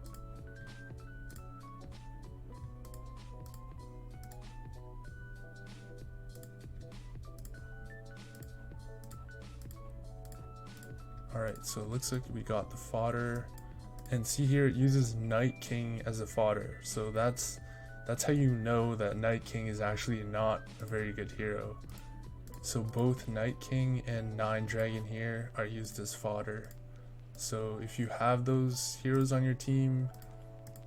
S1: Alright, so it looks like we got the fodder. And see here, it uses Night King as a fodder. So that's how you know that Night King is actually not a very good hero. So both Night King and 9 Dragon here are used as fodder. So if you have those heroes on your team,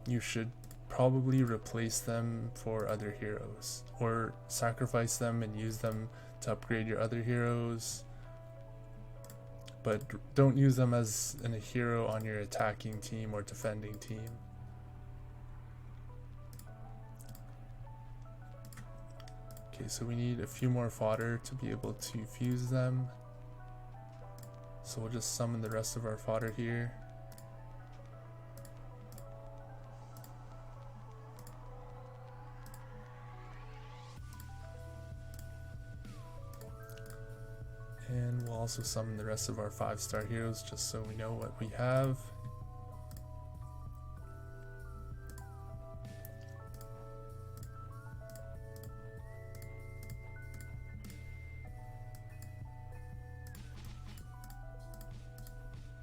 S1: you should probably replace them for other heroes. Or sacrifice them and use them to upgrade your other heroes. But don't use them as a hero on your attacking team or defending team. Okay, so we need a few more fodder to be able to fuse them. So we'll just summon the rest of our fodder here. And we'll also summon the rest of our 5-star heroes just so we know what we have.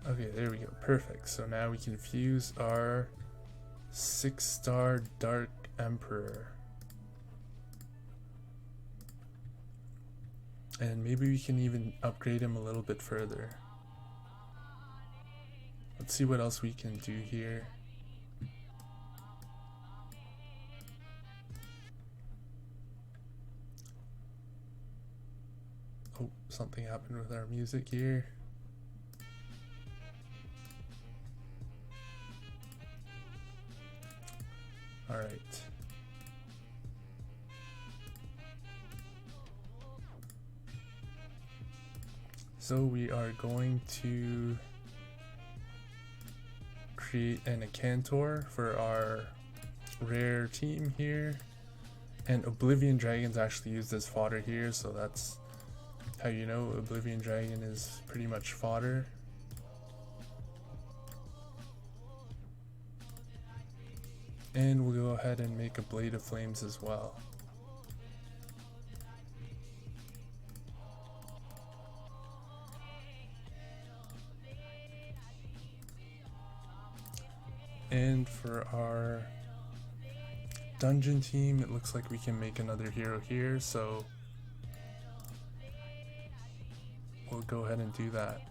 S1: Okay, there we go. Perfect. So now we can fuse our 6-star Dark Emperor. And maybe we can even upgrade him a little bit further. Let's see what else we can do here. Oh, something happened with our music here. All right. So we are going to create an Incantor for our rare team here. And Oblivion Dragon's actually used as fodder here, so that's how you know Oblivion Dragon is pretty much fodder. And we'll go ahead and make a Blade of Flames as well. And for our dungeon team, it looks like we can make another hero here, so we'll go ahead and do that.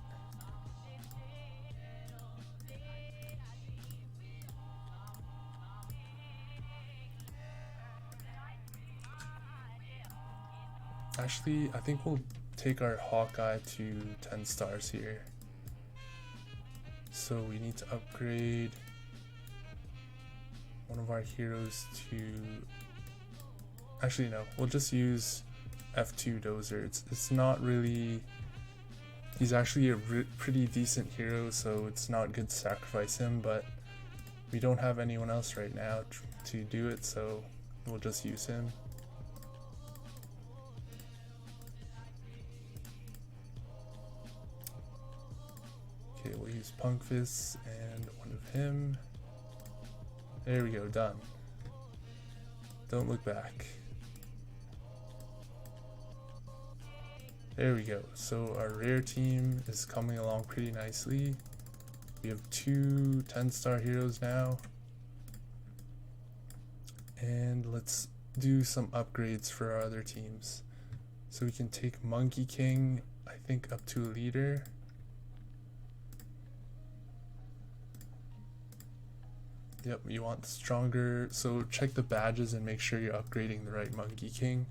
S1: Actually, I think we'll take our Hawkeye to 10 stars here. So we need to upgrade one of our heroes to... Actually, no. We'll just use F2 Dozer. It's not really... He's actually a pretty decent hero, so it's not good to sacrifice him, but we don't have anyone else right now to do it, so we'll just use him. Okay, we'll use Punkfist and one of him. There we go, done. Don't look back. There we go. So our rare team is coming along pretty nicely. We have 2 10-star heroes now. And let's do some upgrades for our other teams. So we can take Monkey King, I think, up to a leader. Yep, you want stronger, so check the badges and make sure you're upgrading the right Monkey King.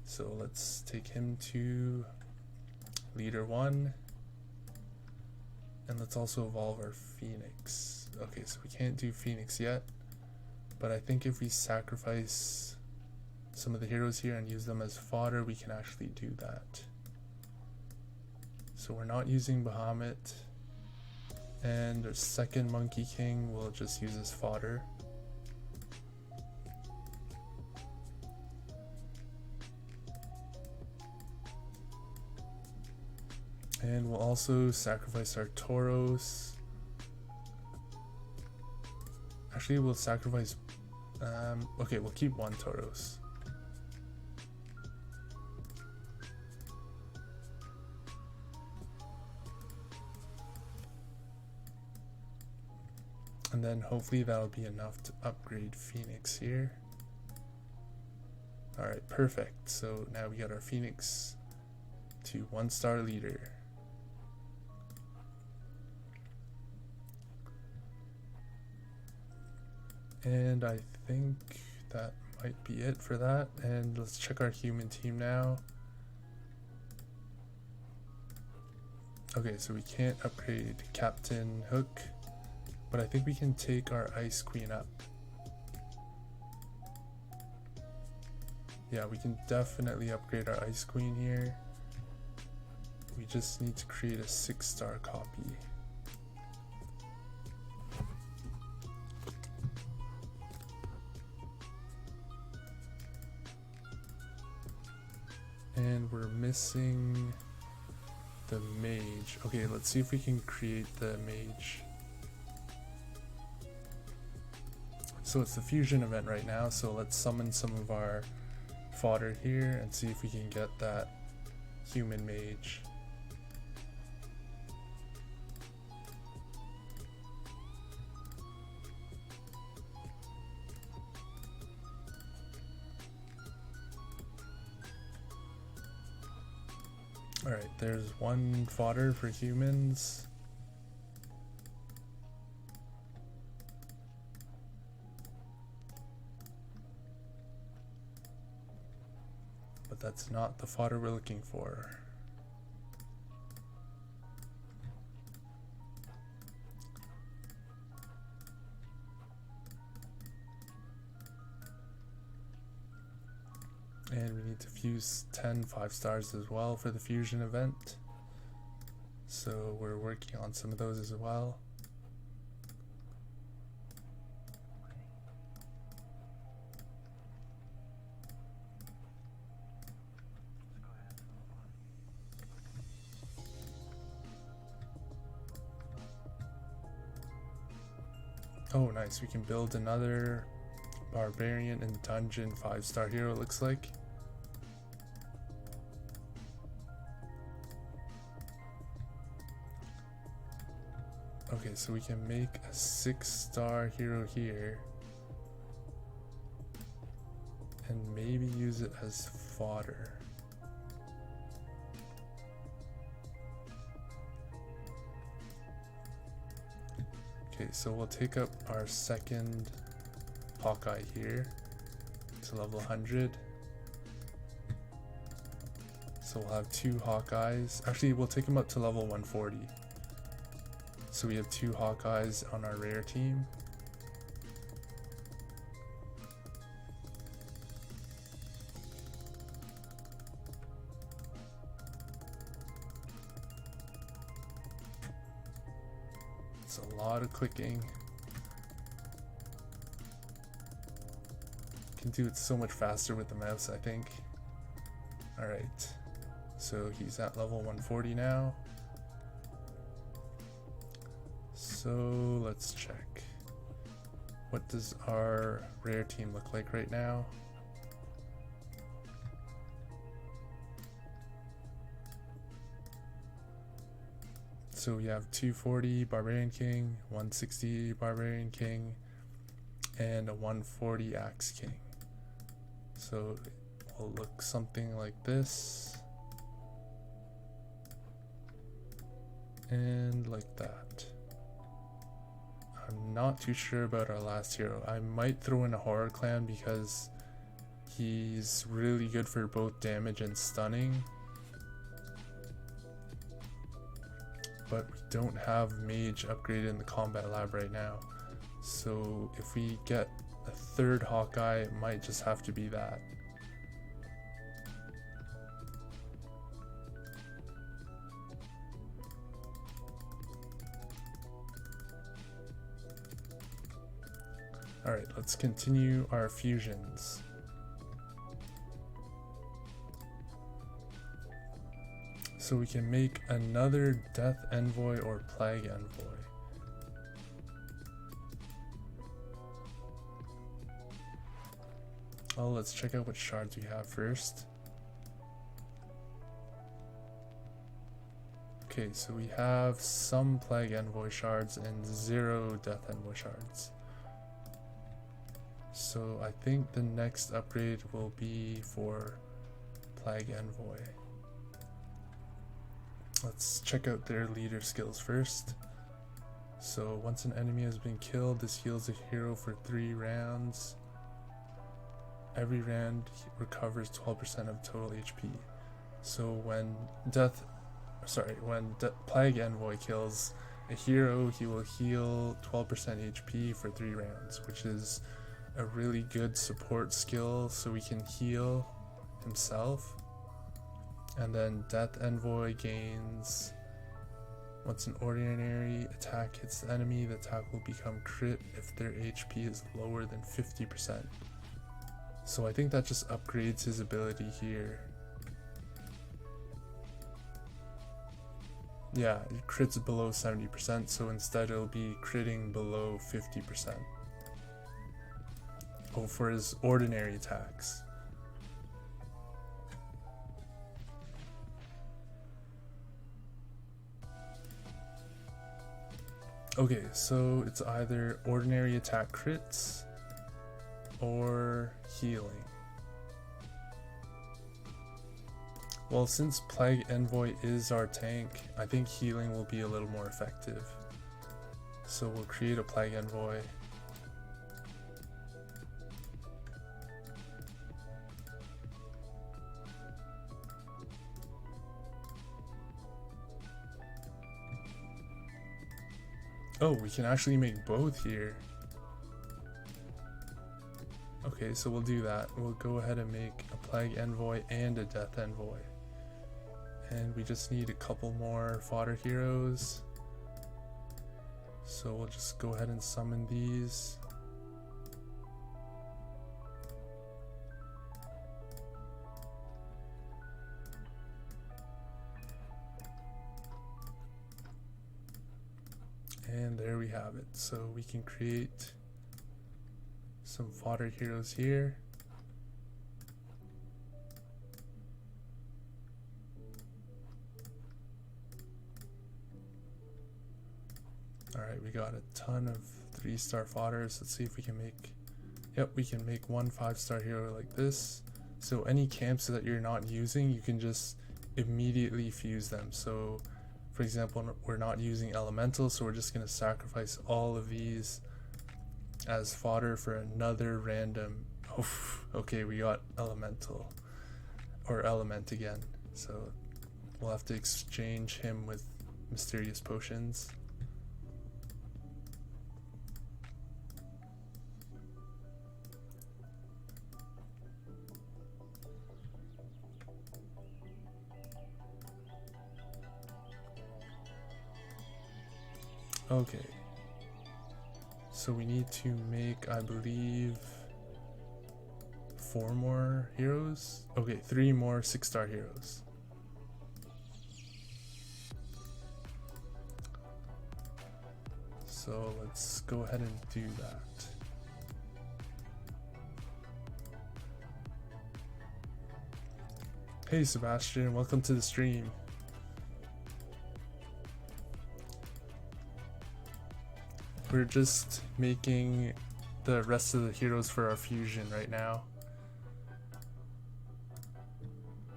S1: So let's take him to leader 1. And let's also evolve our Phoenix. Okay, so we can't do Phoenix yet, but I think if we sacrifice some of the heroes here and use them as fodder, we can actually do that. So we're not using Bahamut. And our second Monkey King we'll just use as fodder. And we'll also sacrifice our Tauros. Actually, we'll sacrifice... okay, we'll keep one Tauros. And then hopefully that'll be enough to upgrade Phoenix here. Alright, perfect. So now we got our Phoenix to 1-star leader. And I think that might be it for that. And let's check our human team now. Okay, so we can't upgrade Captain Hook, but I think we can take our Ice Queen up. Yeah, we can definitely upgrade our Ice Queen here. We just need to create a 6-star copy. And we're missing the mage. Okay, let's see if we can create the mage. So it's the fusion event right now, so let's summon some of our fodder here and see if we can get that human mage. Alright, there's one fodder for humans. But that's not the fodder we're looking for. And we need to fuse 10 5-stars as well for the fusion event. So we're working on some of those as well. Oh nice, we can build another barbarian and dungeon 5-star hero, it looks like. Okay, so we can make a 6-star hero here and maybe use it as fodder. Okay, so we'll take up our second Hawkeye here to level 100. So we'll have 2 Hawkeyes. Actually, we'll take him up to level 140. So we have 2 Hawkeyes on our rare team. It's a lot of clicking. Can do it so much faster with the mouse, I think. Alright, so he's at level 140 now. So let's check. What does our rare team look like right now? So we have 240 Barbarian King, 160 Barbarian King, and a 140 Axe King. So it will look something like this. And like that. I'm not too sure about our last hero. I might throw in a Horror Clan because he's really good for both damage and stunning. But we don't have Mage upgraded in the Combat Lab right now. So if we get a 3rd Hawkeye, it might just have to be that. Alright, let's continue our fusions. So we can make another Death Envoy or Plague Envoy. Oh, let's check out what shards we have first. Okay, so we have some Plague Envoy shards and 0 Death Envoy shards. So I think the next upgrade will be for Plague Envoy. Let's check out their leader skills first. So once an enemy has been killed, this heals a hero for 3 rounds. Every round recovers 12% of total HP. So when Plague Envoy kills a hero, he will heal 12% HP for 3 rounds, which is a really good support skill so he can heal himself. And then Death Envoy gains, once an ordinary attack hits the enemy, the attack will become crit if their HP is lower than 50%. So I think that just upgrades his ability here. Yeah, it crits below 70%, so instead it'll be critting below 50%. Oh, for his ordinary attacks. Okay, so it's either ordinary attack crits or healing. Well, since Plague Envoy is our tank, I think healing will be a little more effective. So we'll create a Plague Envoy. Oh, we can actually make both here. Okay, so we'll do that. We'll go ahead and make a Plague Envoy and a Death Envoy. And we just need a couple more fodder heroes. So we'll just go ahead and summon these. And there we have it. So we can create some fodder heroes here. Alright, we got a ton of 3-star fodders. Let's see if we can make, yep, we can make one 5-star hero like this. So any camps that you're not using, you can just immediately fuse them. So for example, we're not using elemental, so we're just going to sacrifice all of these as fodder for another random. Oh, okay, we got elemental or element again, so we'll have to exchange him with mysterious potions. Okay, so we need to make, I believe, 4 more heroes. Okay, 3 more 6-star heroes. So let's go ahead and do that. Hey Sebastian, welcome to the stream. We're just making the rest of the heroes for our fusion right now.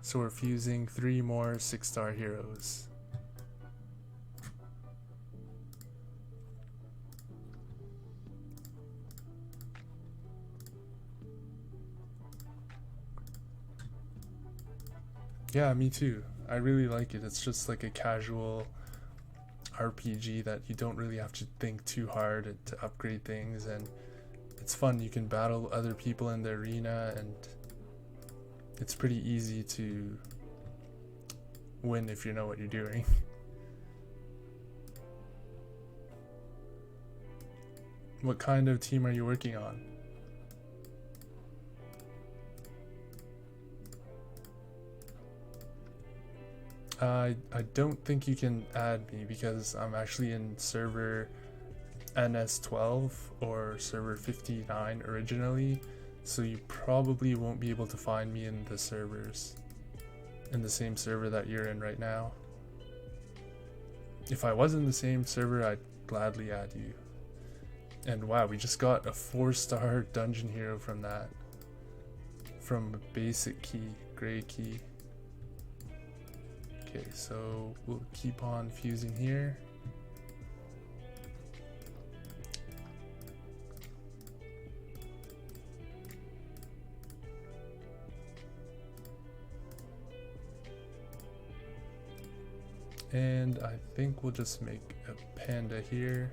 S1: So we're fusing 3 more 6-star heroes. Yeah, me too. I really like it. It's just like a casual RPG that you don't really have to think too hard to upgrade things, and it's fun. You can battle other people in the arena, and it's pretty easy to win if you know what you're doing. What kind of team are you working on? I don't think you can add me because I'm actually in server NS12 or server 59 originally, so you probably won't be able to find me in the servers, in the same server that you're in right now. If I was in the same server, I'd gladly add you. And wow, we just got a 4-star dungeon hero from that. From a basic key, gray key. Okay, so we'll keep on fusing here. And I think we'll just make a panda here.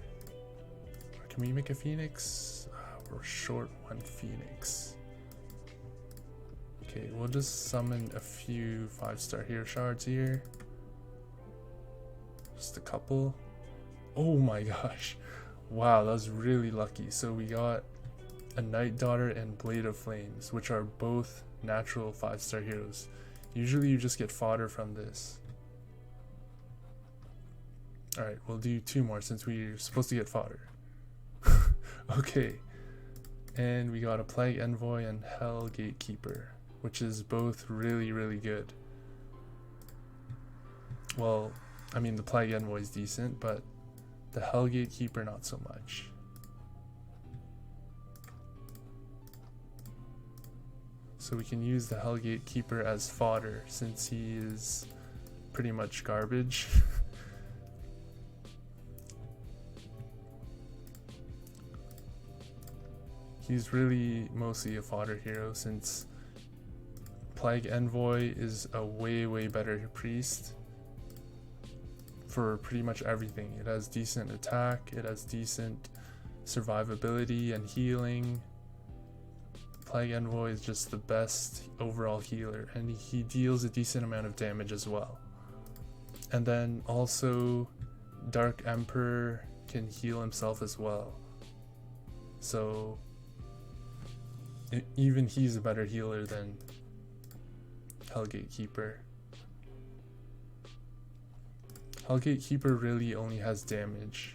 S1: Or can we make a phoenix? We're short one phoenix. Okay, we'll just summon a few 5-star hero shards here. Just a couple. Oh my gosh. Wow, that was really lucky. So we got a Night Daughter and Blade of Flames, which are both natural 5-star heroes. Usually you just get fodder from this. Alright, we'll do 2 more since we're supposed to get fodder. Okay. And we got a Plague Envoy and Hell Gatekeeper, which is both really, really good. Well, I mean the Plague Envoy is decent, but the Hell Gatekeeper not so much. So we can use the Hell Gatekeeper as fodder since he is pretty much garbage. He's really mostly a fodder hero since Plague Envoy is a way better priest for pretty much everything. It has decent attack, it has decent survivability and healing. Plague Envoy is just the best overall healer, and he deals a decent amount of damage as well. And then also Dark Emperor can heal himself as well. So even he's a better healer than Hellgate Keeper. Hellgate Keeper really only has damage,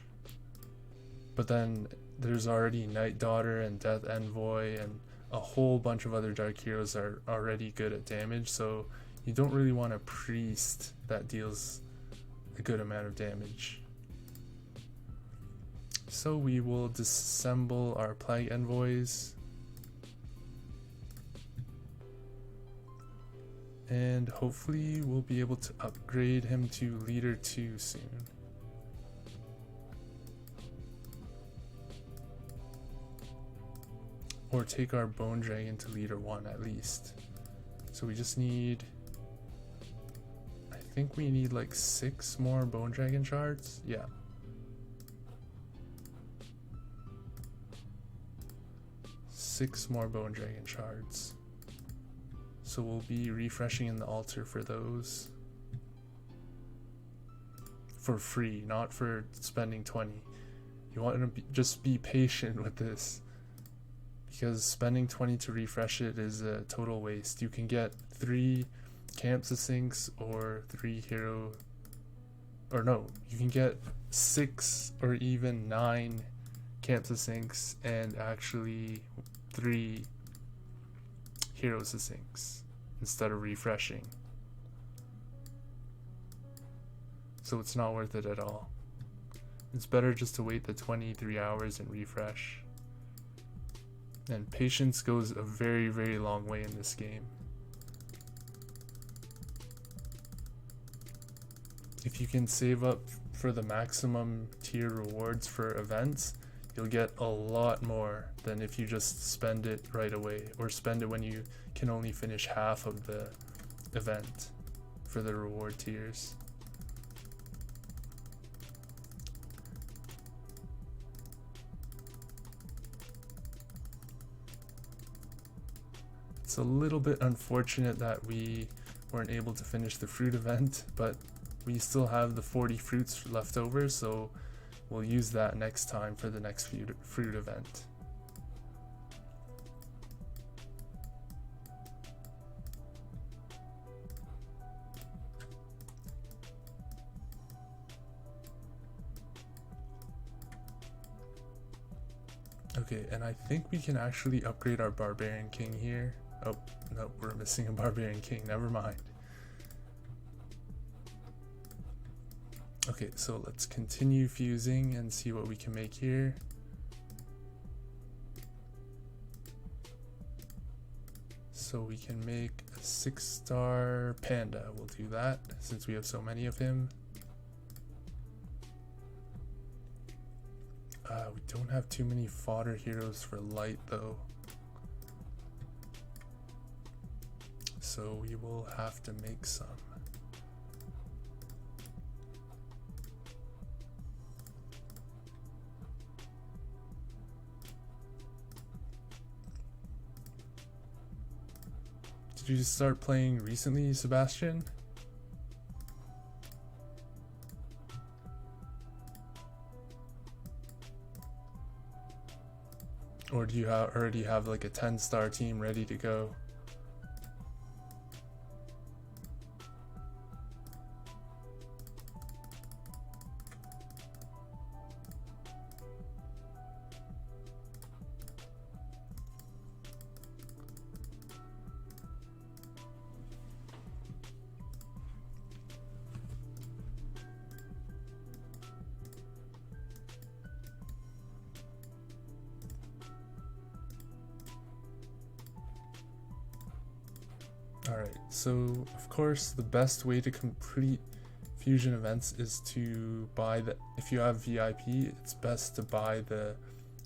S1: but then there's already Night Daughter and Death Envoy and a whole bunch of other dark heroes are already good at damage, so you don't really want a priest that deals a good amount of damage. So we will disassemble our Plague Envoys. And hopefully we'll be able to upgrade him to Leader 2 soon. Or take our Bone Dragon to Leader 1 at least. So we just need, I think we need like 6 more Bone Dragon shards. Yeah. Six more Bone Dragon shards. So we'll be refreshing in the altar for those. For free, not for spending 20. You want to just be patient with this, because spending 20 to refresh it is a total waste. You can get 3 Camp Succincts or 3 hero, or no, you can get 6 or even 9 Camp Succincts and actually 3 Hero Succincts instead of refreshing. So it's not worth it at all. It's better just to wait the 23 hours and refresh. And patience goes a very long way in this game. If you can save up for the maximum tier rewards for events, you'll get a lot more than if you just spend it right away, or spend it when you can only finish half of the event for the reward tiers. It's a little bit unfortunate that we weren't able to finish the fruit event, but we still have the 40 fruits left over, so we'll use that next time for the next fruit event. Okay, and I think we can actually upgrade our Barbarian King here. Oh, no, we're missing a Barbarian King, never mind. Okay, so let's continue fusing and see what we can make here. So we can make a 6-star panda. We'll do that since we have so many of him. We don't have too many fodder heroes for light though. So we will have to make some. Did you just start playing recently, Sebastian? Or do you already have like a 10-star team ready to go? Alright, so of course the best way to complete fusion events is to buy the, if you have VIP, it's best to buy the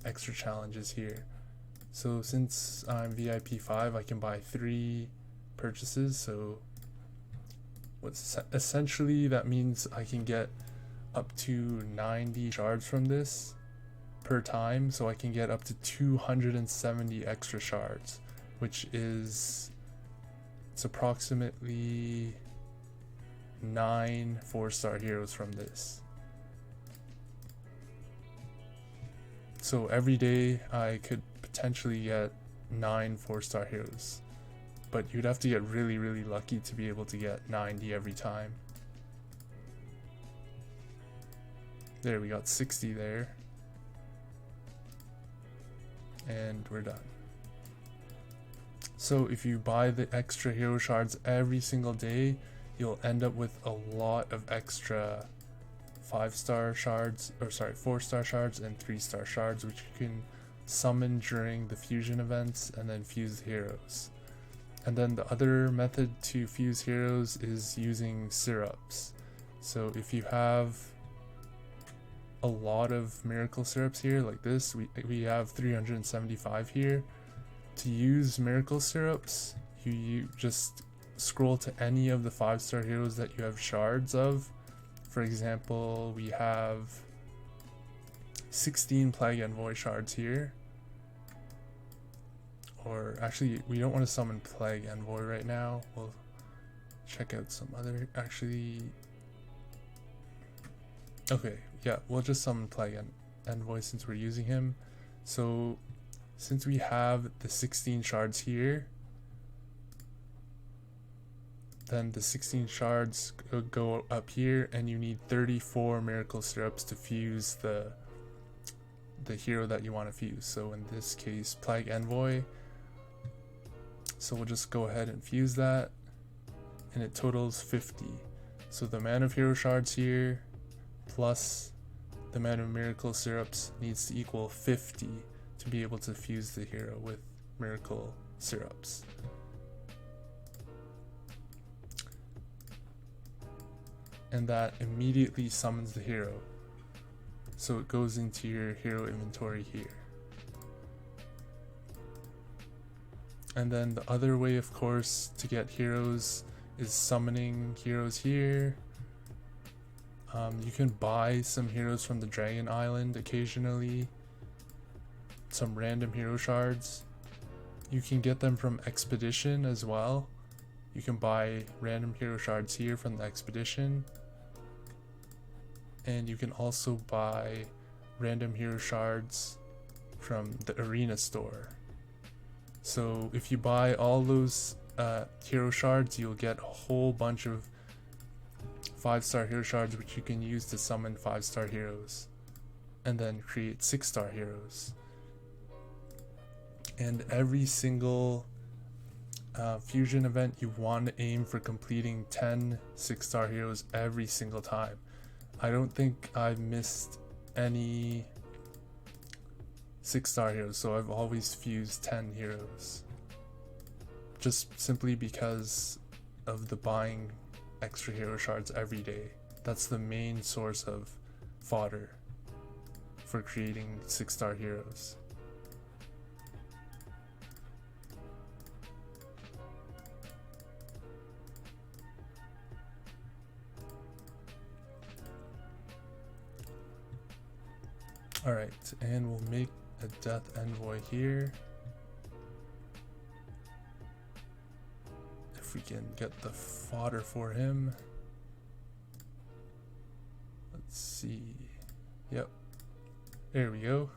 S1: extra challenges here. So since I'm VIP 5, I can buy 3 purchases, so what's essentially that means I can get up to 90 shards from this per time, so I can get up to 270 extra shards, which is, it's approximately 9 4-star heroes from this. So every day I could potentially get 9 4-star heroes, but you'd have to get really lucky to be able to get 90 every time. There, we got 60 there, and we're done. So if you buy the extra hero shards every single day, you'll end up with a lot of extra 5-star shards, or sorry, 4-star shards and 3-star shards, which you can summon during the fusion events and then fuse the heroes. And then the other method to fuse heroes is using syrups. So if you have a lot of miracle syrups here like this, we have 375 here. To use miracle syrups, you just scroll to any of the 5-star heroes that you have shards of. For example, we have 16 Plague Envoy shards here. Or actually, we don't want to summon Plague Envoy right now. We'll check out some other, actually. Okay, yeah, we'll just summon Plague Envoy since we're using him. So since we have the 16 shards here, then the 16 shards go up here, and you need 34 miracle syrups to fuse the hero that you want to fuse. So in this case, Plague Envoy. So we'll just go ahead and fuse that, and it totals 50. So the amount of hero shards here plus the amount of miracle syrups needs to equal 50 to be able to fuse the hero with miracle syrups. And that immediately summons the hero, so it goes into your hero inventory here. And then the other way, of course, to get heroes is summoning heroes here. You can buy some heroes from the Dragon Island occasionally, some random hero shards. You can get them from Expedition as well. You can buy random hero shards here from the Expedition. And you can also buy random hero shards from the Arena store. So if you buy all those hero shards, you'll get a whole bunch of 5-star hero shards, which you can use to summon 5-star heroes and then create 6-star heroes. And every single fusion event, you want to aim for completing 10 6-star heroes every single time. I don't think I've missed any 6-star heroes, so I've always fused 10 heroes. Just simply because of the buying extra hero shards every day. That's the main source of fodder for creating 6-star heroes. Alright, and we'll make a death envoy here. If we can get the fodder for him. Let's see. Yep. There we go.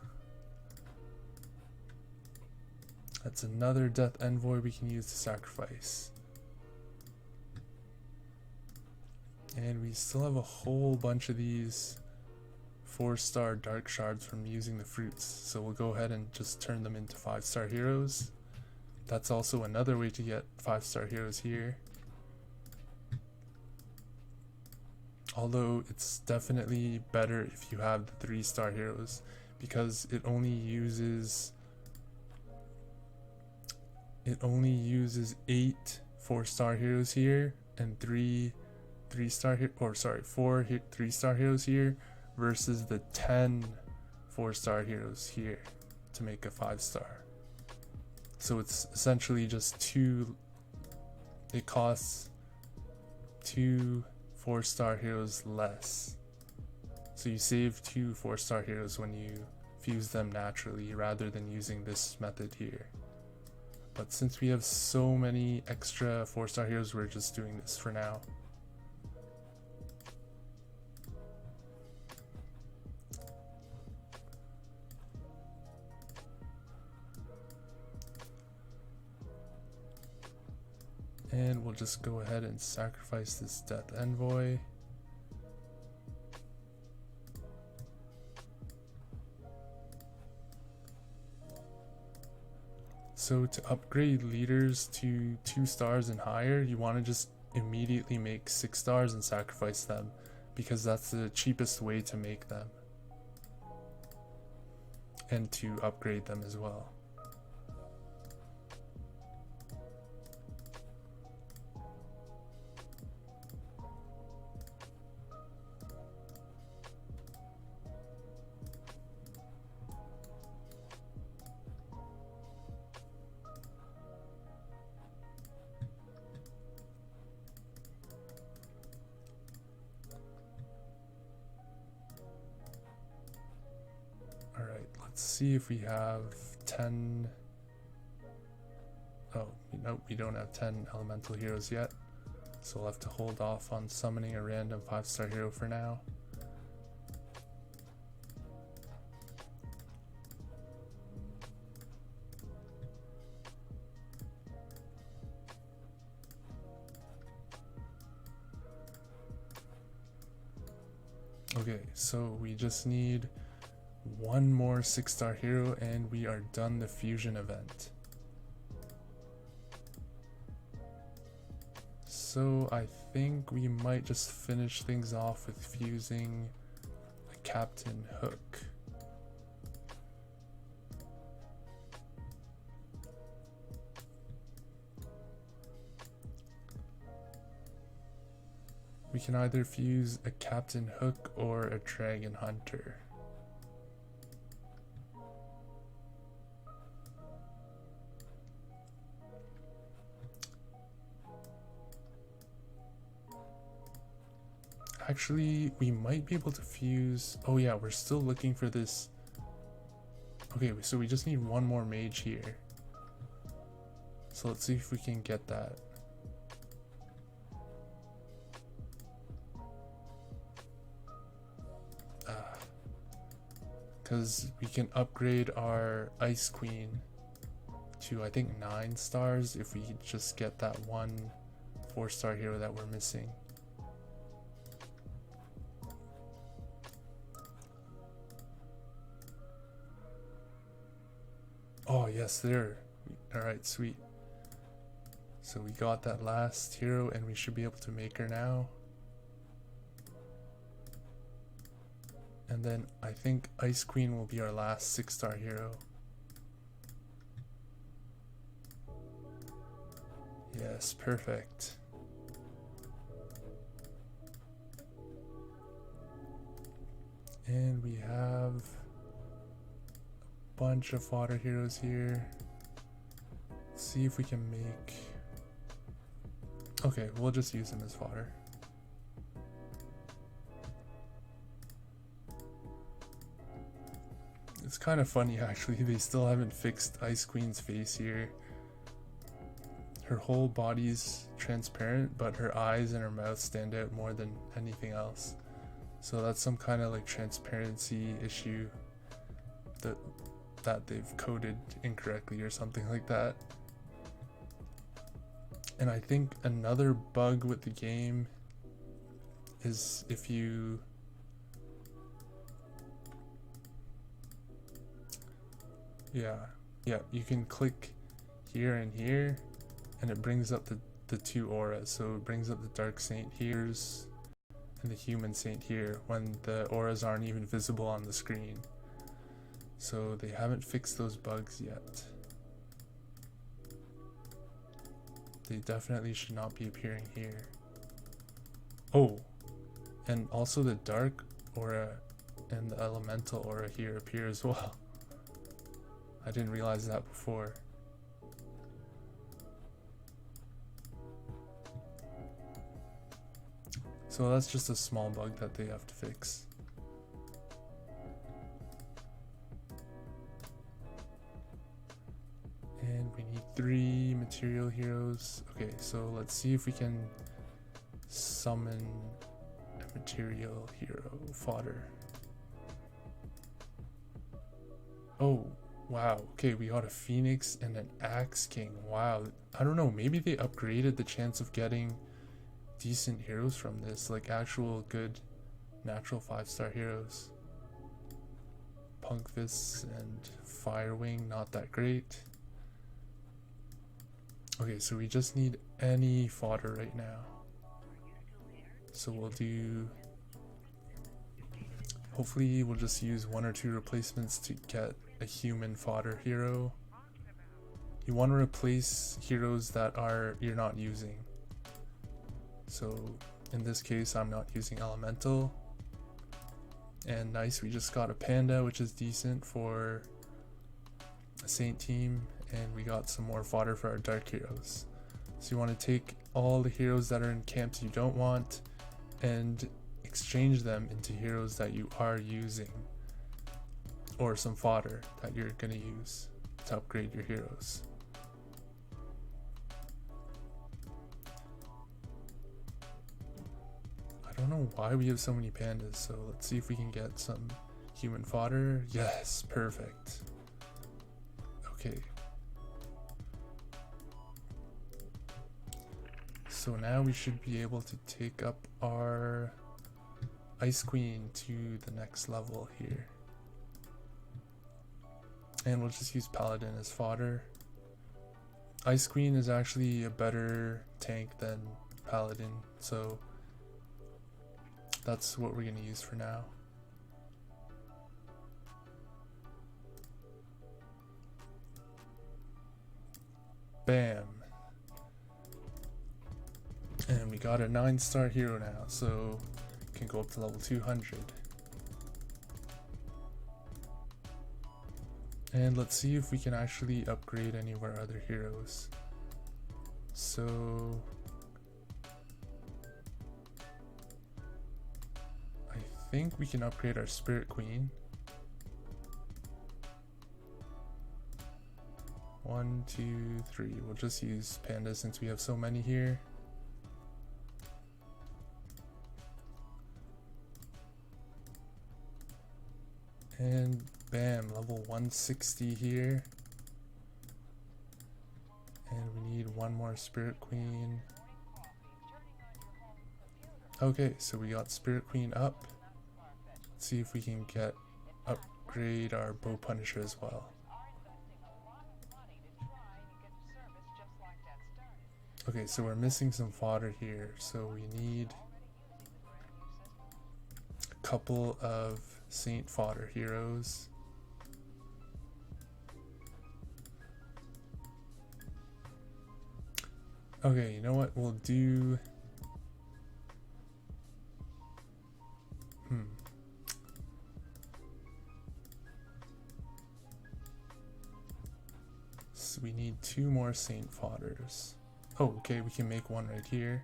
S1: That's another death envoy we can use to sacrifice. And we still have a whole bunch of these 4-star dark shards from using the fruits, so we'll go ahead and just turn them into 5-star heroes. That's also another way to get 5-star heroes here. Although it's definitely better if you have the 3-star heroes, because it only uses 8 4-star heroes here and 4 3-star heroes here, versus the 10 4-star heroes here to make a 5-star. So it's essentially just it costs 2 4-star heroes less. So you save 2 4-star heroes when you fuse them naturally rather than using this method here. But since we have so many extra 4-star heroes, we're just doing this for now. And we'll just go ahead and sacrifice this death envoy. So to upgrade leaders to 2 stars and higher, you want to just immediately make 6 stars and sacrifice them, because that's the cheapest way to make them and to upgrade them as well. Alright, let's see if we have 10... Oh, nope, we don't have 10 elemental heroes yet. So we'll have to hold off on summoning a random 5-star hero for now. Okay, so we just need one more 6-star hero and we are done the fusion event. So I think we might just finish things off with fusing a Captain Hook. We can either fuse a Captain Hook or a Dragon Hunter. Actually, we might be able to fuse... Oh yeah, we're still looking for this... Okay, so we just need one more mage here. So let's see if we can get that. Because we can upgrade our Ice Queen to, I think, 9 stars if we just get that one 4-star hero that we're missing. Oh, yes, there. Alright, sweet. So we got that last hero and we should be able to make her now. And then I think Ice Queen will be our last 6-star hero. Yes, perfect. And we have a bunch of fodder heroes here. Let's see if we can make... Okay, we'll just use them as fodder. It's kind of funny actually, they still haven't fixed Ice Queen's face here. Her whole body's transparent, but her eyes and her mouth stand out more than anything else. So that's some kind of like transparency issue that they've coded incorrectly or something like that. And I think another bug with the game is if you you can click here and here and it brings up the two auras. So it brings up the Dark Saint here and the Human Saint here when the auras aren't even visible on the screen. So they haven't fixed those bugs yet. They definitely should not be appearing here. Oh, and also the Dark aura and the Elemental aura here appear as well. I didn't realize that before. So that's just a small bug that they have to fix. And we need 3 material heroes. Okay, so let's see if we can summon a material hero fodder. Oh, wow. Okay, we got a Phoenix and an Axe King. Wow. I don't know, maybe they upgraded the chance of getting decent heroes from this, like actual good natural 5-star heroes. Punkfist and Firewing, not that great. Okay, so we just need any fodder right now. So we'll do... Hopefully we'll just use 1 or 2 replacements to get a human fodder hero. You want to replace heroes that you're not using. So in this case I'm not using Elemental. And nice, we just got a Panda, which is decent for a Saint team. And we got some more fodder for our Dark heroes. So you want to take all the heroes that are in camps you don't want and exchange them into heroes that you are using, or some fodder that you're going to use to upgrade your heroes. I don't know why we have so many pandas, so let's see if we can get some human fodder. Yes, perfect. Okay. So now we should be able to take up our Ice Queen to the next level here. And we'll just use Paladin as fodder. Ice Queen is actually a better tank than Paladin, so that's what we're going to use for now. Bam! And we got a 9-star hero now, so can go up to level 200. And let's see if we can actually upgrade any of our other heroes. So I think we can upgrade our Spirit Queen. 1, 2, 3. We'll just use Panda since we have so many here. And bam, level 160 here. And we need 1 more Spirit Queen. Okay, so we got Spirit Queen up. Let's see if we can upgrade our Bow Punisher as well. Okay, so we're missing some fodder here, so we need a couple of Saint fodder heroes. Okay, you know what we'll do? So we need 2 more Saint fodders. Oh, okay, we can make one right here.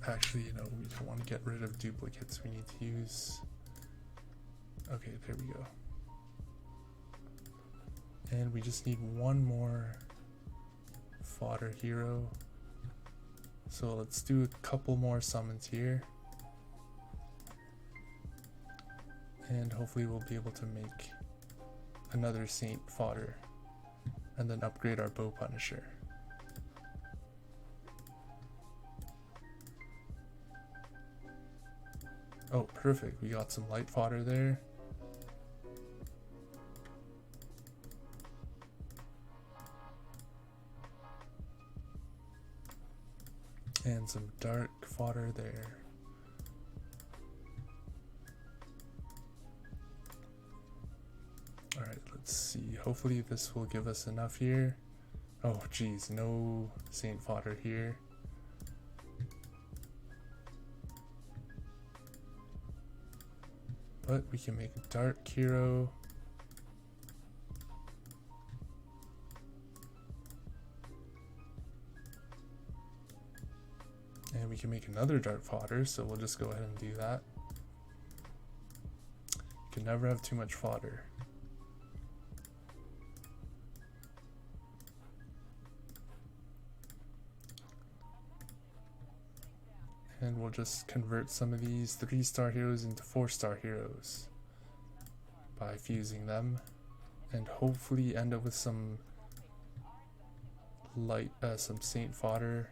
S1: Actually, you know, we don't want to get rid of duplicates. We need to use... Okay, there we go. And we just need 1 more fodder hero. So let's do a couple more summons here. And hopefully we'll be able to make another Saint fodder. And then upgrade our bow punisher. Oh, perfect. We got some light fodder there. And some dark fodder there. Alright, let's see. Hopefully this will give us enough here. Oh, geez, no Saint fodder here. But we can make a dark hero. And we can make another dark fodder, so we'll just go ahead and do that. You can never have too much fodder. And we'll just convert some of these 3-star heroes into 4-star heroes by fusing them, and hopefully end up with some light, some Saint fodder.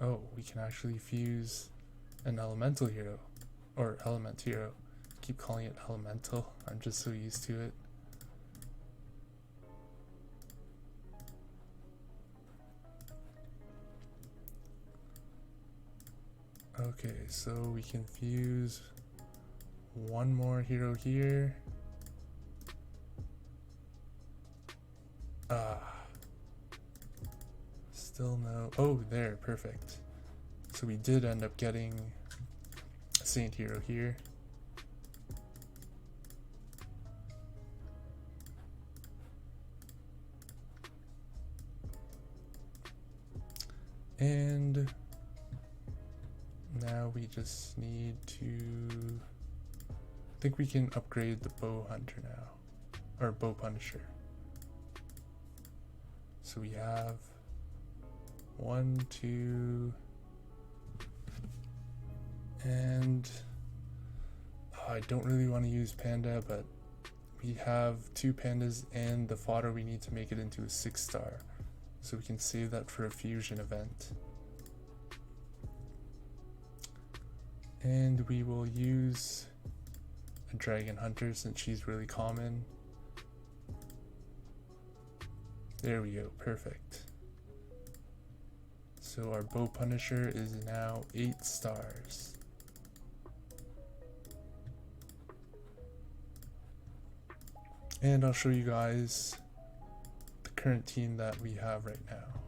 S1: Oh, we can actually fuse an elemental hero, or element hero. Keep calling it elemental, I'm just so used to it. Okay, so we can fuse 1 more hero here. Still no. Oh, there, perfect. So we did end up getting a Saint hero here. And now we just need to... I think we can upgrade the bow hunter now, or bow punisher. So we have 1, 2, and I don't really want to use panda, but we have 2 pandas and the fodder we need to make it into a 6-star. So we can save that for a fusion event. And we will use a dragon hunter since she's really common. There we go, perfect. So our bow punisher is now 8 stars. And I'll show you guys current team that we have right now.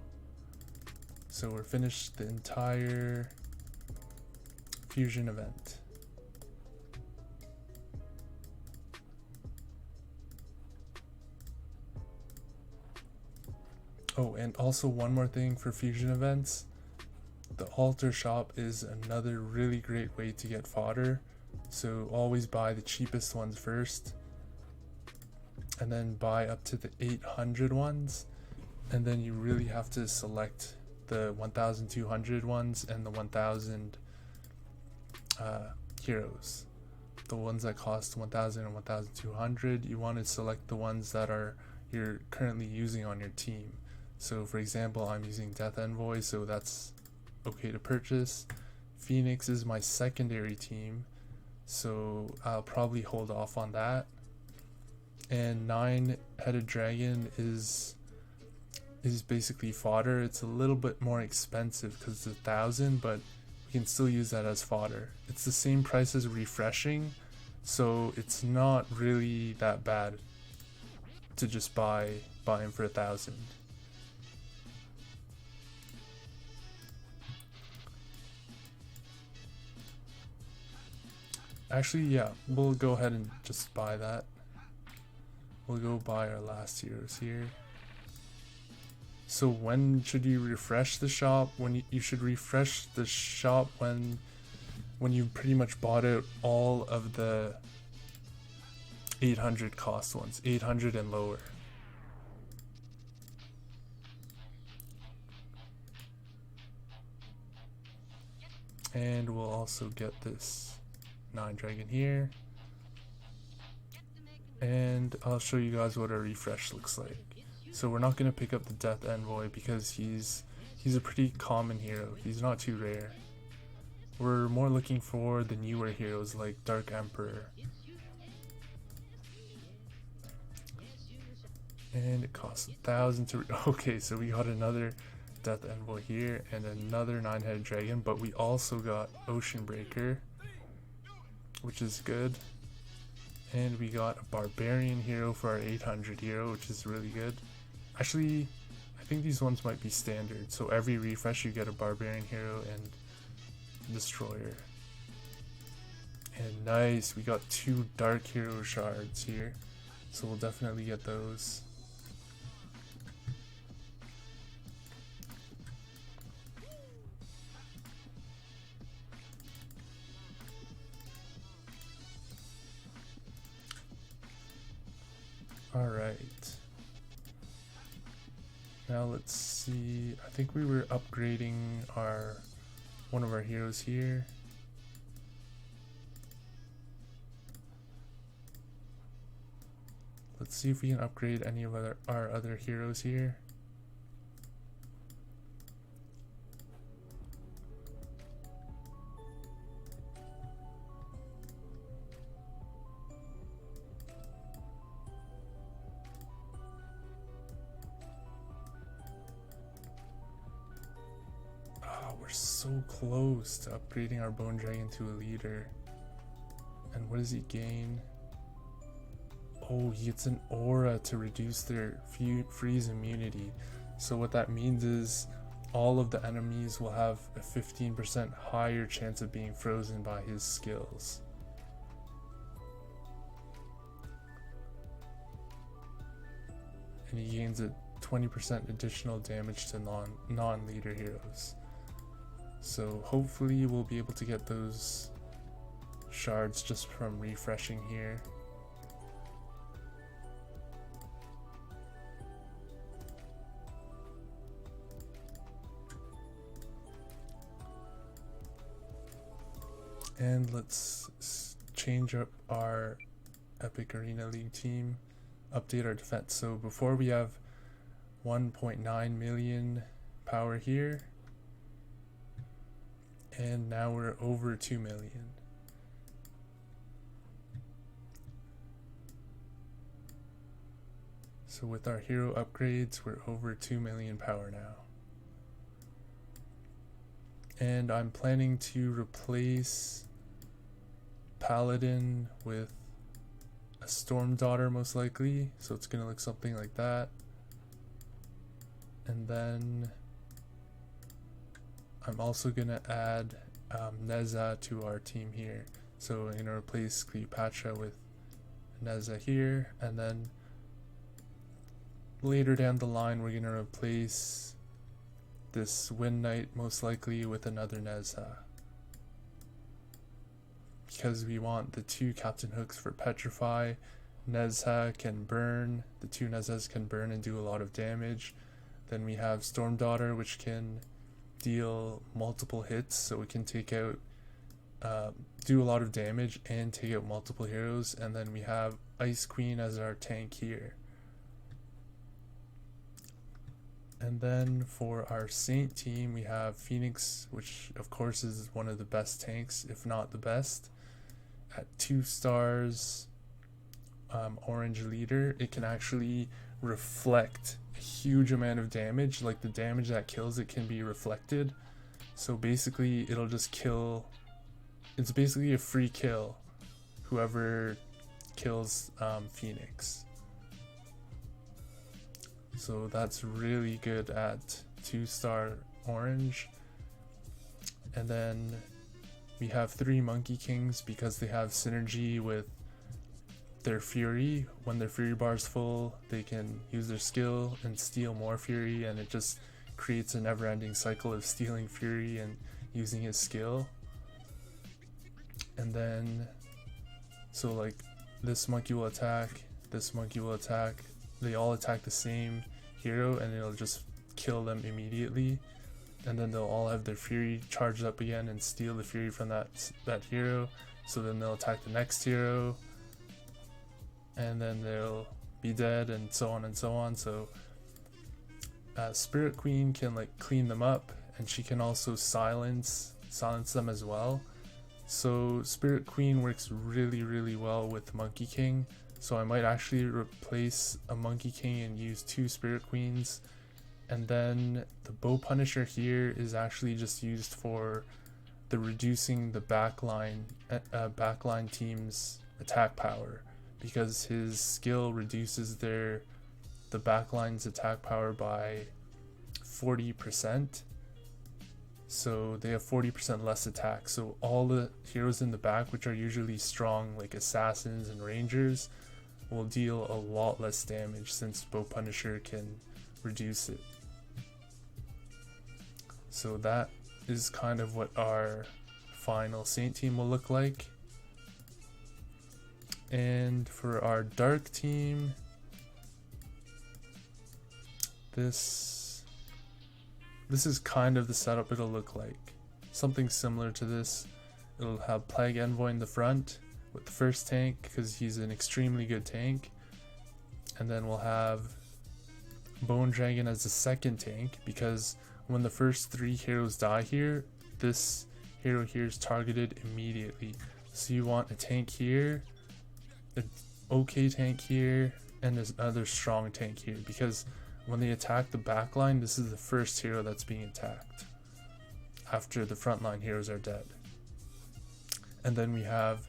S1: So we're finished the entire fusion event. Oh, and also one more thing for fusion events. The altar shop is another really great way to get fodder. So always buy the cheapest ones first, and then buy up to the 800 ones, and then you really have to select the 1200 ones and the 1000 heroes. The ones that cost 1000 and 1200, you want to select the ones that are you're currently using on your team. So for example, I'm using Death Envoy, so that's okay to purchase. Phoenix is my secondary team, so I'll probably hold off on that. And 9-headed dragon is basically fodder. It's a little bit more expensive because it's 1,000, but we can still use that as fodder. It's the same price as refreshing, so it's not really that bad to just buy him for 1,000. Actually, yeah, we'll go ahead and just buy that. We'll go buy our last heroes here. So when should you refresh the shop? When you should refresh the shop when you pretty much bought out all of the 800 cost ones, 800 and lower. And we'll also get this 9 dragon here. And I'll show you guys what a refresh looks like. So we're not going to pick up the Death Envoy because he's a pretty common hero. He's not too rare. We're more looking for the newer heroes like Dark Emperor. And it costs 1,000 to... Okay, so we got another Death Envoy here and another 9-headed dragon, but we also got Ocean Breaker, which is good. And we got a Barbarian hero for our 800 hero, which is really good. Actually, I think these ones might be standard. So every refresh you get a Barbarian hero and Destroyer. And nice, we got 2 Dark Hero shards here. So we'll definitely get those. Alright. Now let's see. I think we were upgrading one of our heroes here. Let's see if we can upgrade any of our other heroes here. We're so close to upgrading our Bone Dragon to a leader. And what does he gain? Oh, he gets an aura to reduce their freeze immunity. So what that means is all of the enemies will have a 15% higher chance of being frozen by his skills. And he gains a 20% additional damage to non-leader heroes. So hopefully we'll be able to get those shards just from refreshing here. And let's change up our Epic Arena League team, update our defense. So before we have 1.9 million power here, and now we're over 2 million. So with our hero upgrades, we're over 2 million power now. And I'm planning to replace Paladin with a Storm Daughter most likely. So it's gonna look something like that. And then I'm also gonna add Neza to our team here. So I'm gonna replace Cleopatra with Neza here, and then later down the line we're gonna replace this Wind Knight most likely with another Neza, because we want the 2 Captain Hooks for Petrify. Neza can burn, the 2 Nezas can burn and do a lot of damage. Then we have Storm Daughter, which can deal multiple hits, so we can take out do a lot of damage and take out multiple heroes. And then we have Ice Queen as our tank here. And then for our Saint team, we have Phoenix, which of course is one of the best tanks, if not the best. At 2 stars, orange leader, it can actually reflect a huge amount of damage. Like the damage that kills it can be reflected. So basically it'll just kill, it's basically a free kill, whoever kills Phoenix. So that's really good at 2-star orange. And then we have 3 Monkey Kings because they have synergy with their Fury. When their Fury bar is full, they can use their skill and steal more Fury, and it just creates a never-ending cycle of stealing Fury and using his skill. And then, so like this monkey will attack, this monkey will attack, they all attack the same hero and it'll just kill them immediately, and then they'll all have their Fury charged up again and steal the Fury from that hero. So then they'll attack the next hero and then they'll be dead, and so on and so on. So Spirit Queen can like clean them up, and she can also silence them as well. So Spirit Queen works really well with Monkey King. So I might actually replace a Monkey King and use 2 Spirit Queens. And then the Bow Punisher here is actually just used for the reducing the backline team's attack power, because his skill reduces the backline's attack power by 40%. So they have 40% less attack. So all the heroes in the back, which are usually strong like assassins and rangers, will deal a lot less damage since Bow Punisher can reduce it. So that is kind of what our final Saint team will look like. And for our Dark team, this is kind of the setup it'll look like. Something similar to this. It'll have Plague Envoy in the front with the first tank because he's an extremely good tank. And then we'll have Bone Dragon as the second tank, because when the first 3 heroes die here, this hero here is targeted immediately. So you want a tank here, an okay tank here, and there's another strong tank here, because when they attack the backline, this is the first hero that's being attacked after the frontline heroes are dead. And then we have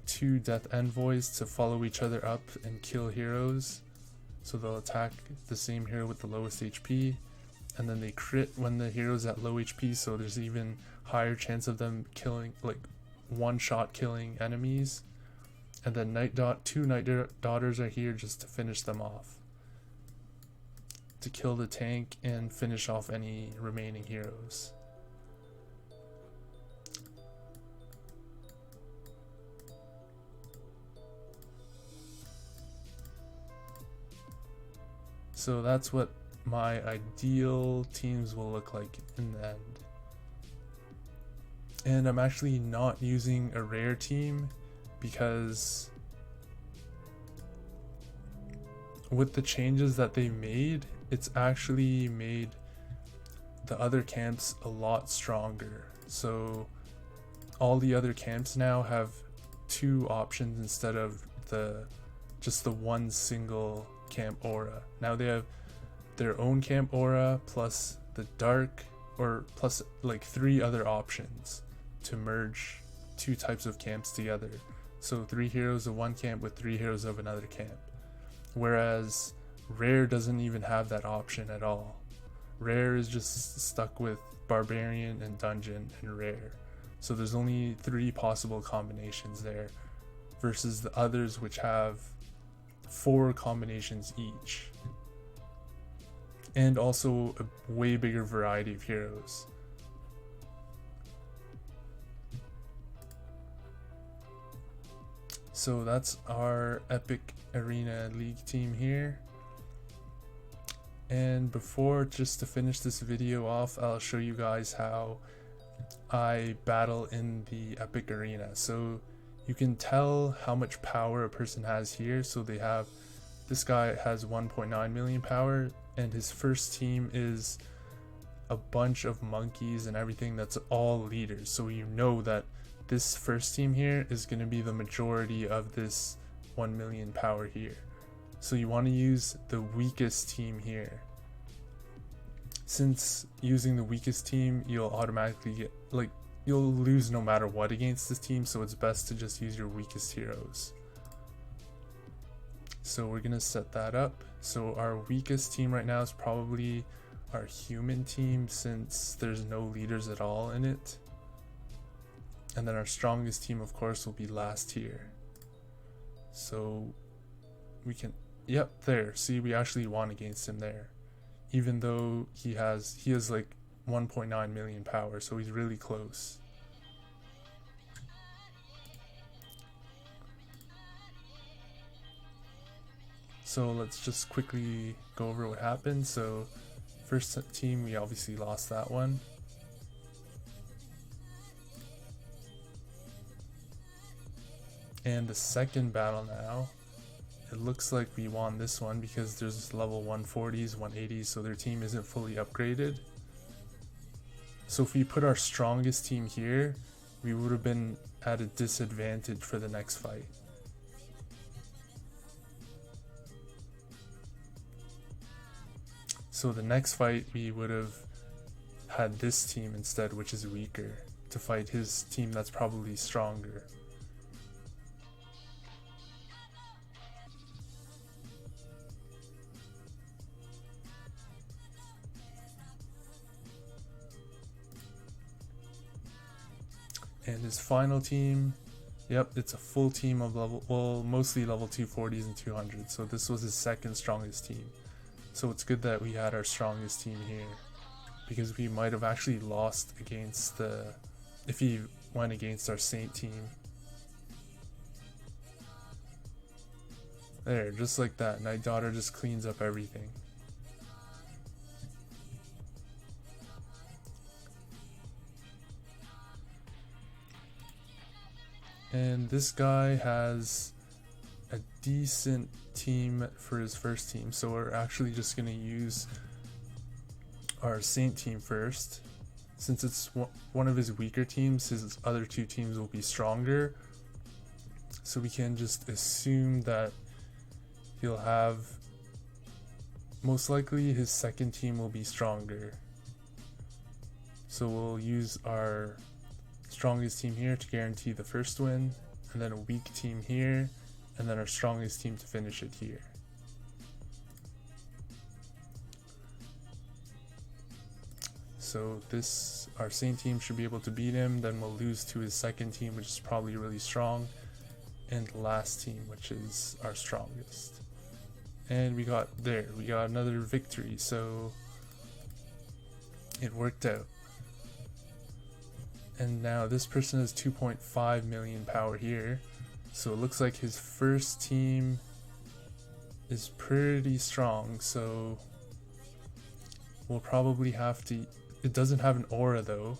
S1: 2 Death Envoys to follow each other up and kill heroes. So they'll attack the same hero with the lowest HP, and then they crit when the hero's at low HP, so there's even higher chance of them killing, like one-shot killing enemies. And then 2 Night Daughters are here just to finish them off, to kill the tank and finish off any remaining heroes. So that's what my ideal teams will look like in the end. And I'm actually not using a rare team because with the changes that they made, it's actually made the other camps a lot stronger. So all the other camps now have 2 options instead of just the one single camp aura. Now they have their own camp aura plus the dark, or plus like 3 other options to merge 2 types of camps together. So 3 heroes of one camp with 3 heroes of another camp. Whereas rare doesn't even have that option at all. Rare is just stuck with barbarian and dungeon and rare. So there's only 3 possible combinations there, versus the others which have 4 combinations each, and also a way bigger variety of heroes. So that's our Epic Arena League team here. And before, just to finish this video off, I'll show you guys how I battle in the Epic Arena. So you can tell how much power a person has here. So they have, this guy has 1.9 million power, and his first team is a bunch of monkeys and everything that's all leaders. So you know that this first team here is going to be the majority of this 1 million power here. So you want to use the weakest team here. Since using the weakest team, you'll automatically get, like, you'll lose no matter what against this team, so it's best to just use your weakest heroes. So we're gonna set that up. So our weakest team right now is probably our human team, since there's no leaders at all in it. And then our strongest team, of course, will be last here. So we can, yep, there. See, we actually won against him there. Even though he has like 1.9 million power, so he's really close. So let's just quickly go over what happened. So first team, we obviously lost that one. And the second battle now, it looks like we won this one because there's level 140s, 180s, so their team isn't fully upgraded. So if we put our strongest team here, we would have been at a disadvantage for the next fight. So the next fight, we would have had this team instead, which is weaker, to fight his team that's probably stronger. And his final team, yep, it's a full team of level, well, mostly level 240s and 200s. So this was his second strongest team. So it's good that we had our strongest team here, because we might have actually lost against if he went against our Saint team. There, just like that, Night Daughter just cleans up everything. And this guy has a decent team for his first team, so we're actually just going to use our Saint team first. Since it's one of his weaker teams, his other two teams will be stronger, so we can just assume that he'll have, most likely his second team will be stronger. So we'll use our strongest team here to guarantee the first win, and then a weak team here, and then our strongest team to finish it here. So our Saint team should be able to beat him, then we'll lose to his second team, which is probably really strong, and last team, which is our strongest. And we got another victory, so it worked out. And now this person has 2.5 million power here. So it looks like his first team is pretty strong. So we'll probably have to, it doesn't have an aura though.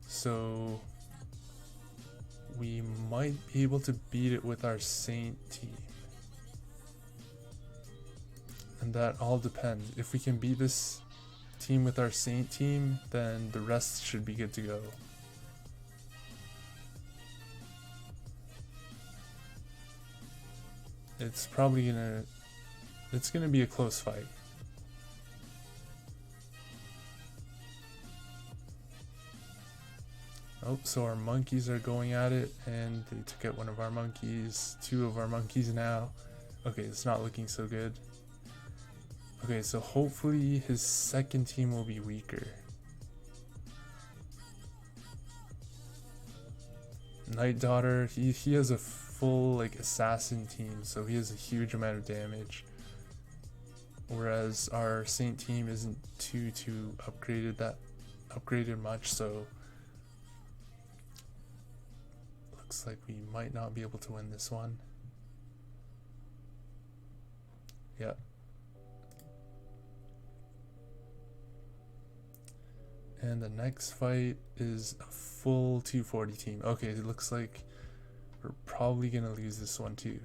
S1: So we might be able to beat it with our Saint team. And that all depends. If we can beat this team with our Saint team, then the rest should be good to go. It's gonna be a close fight. Oh, so our monkeys are going at it, and they took out one of our monkeys, two of our monkeys now. Okay, it's not looking so good. Okay, so hopefully his second team will be weaker. Night Daughter, he has a full like assassin team, so he has a huge amount of damage, whereas our Saint team isn't too upgraded much, so looks like we might not be able to win this one. Yeah. And the next fight is a full 240 team. Okay, it looks like we're probably gonna lose this one too,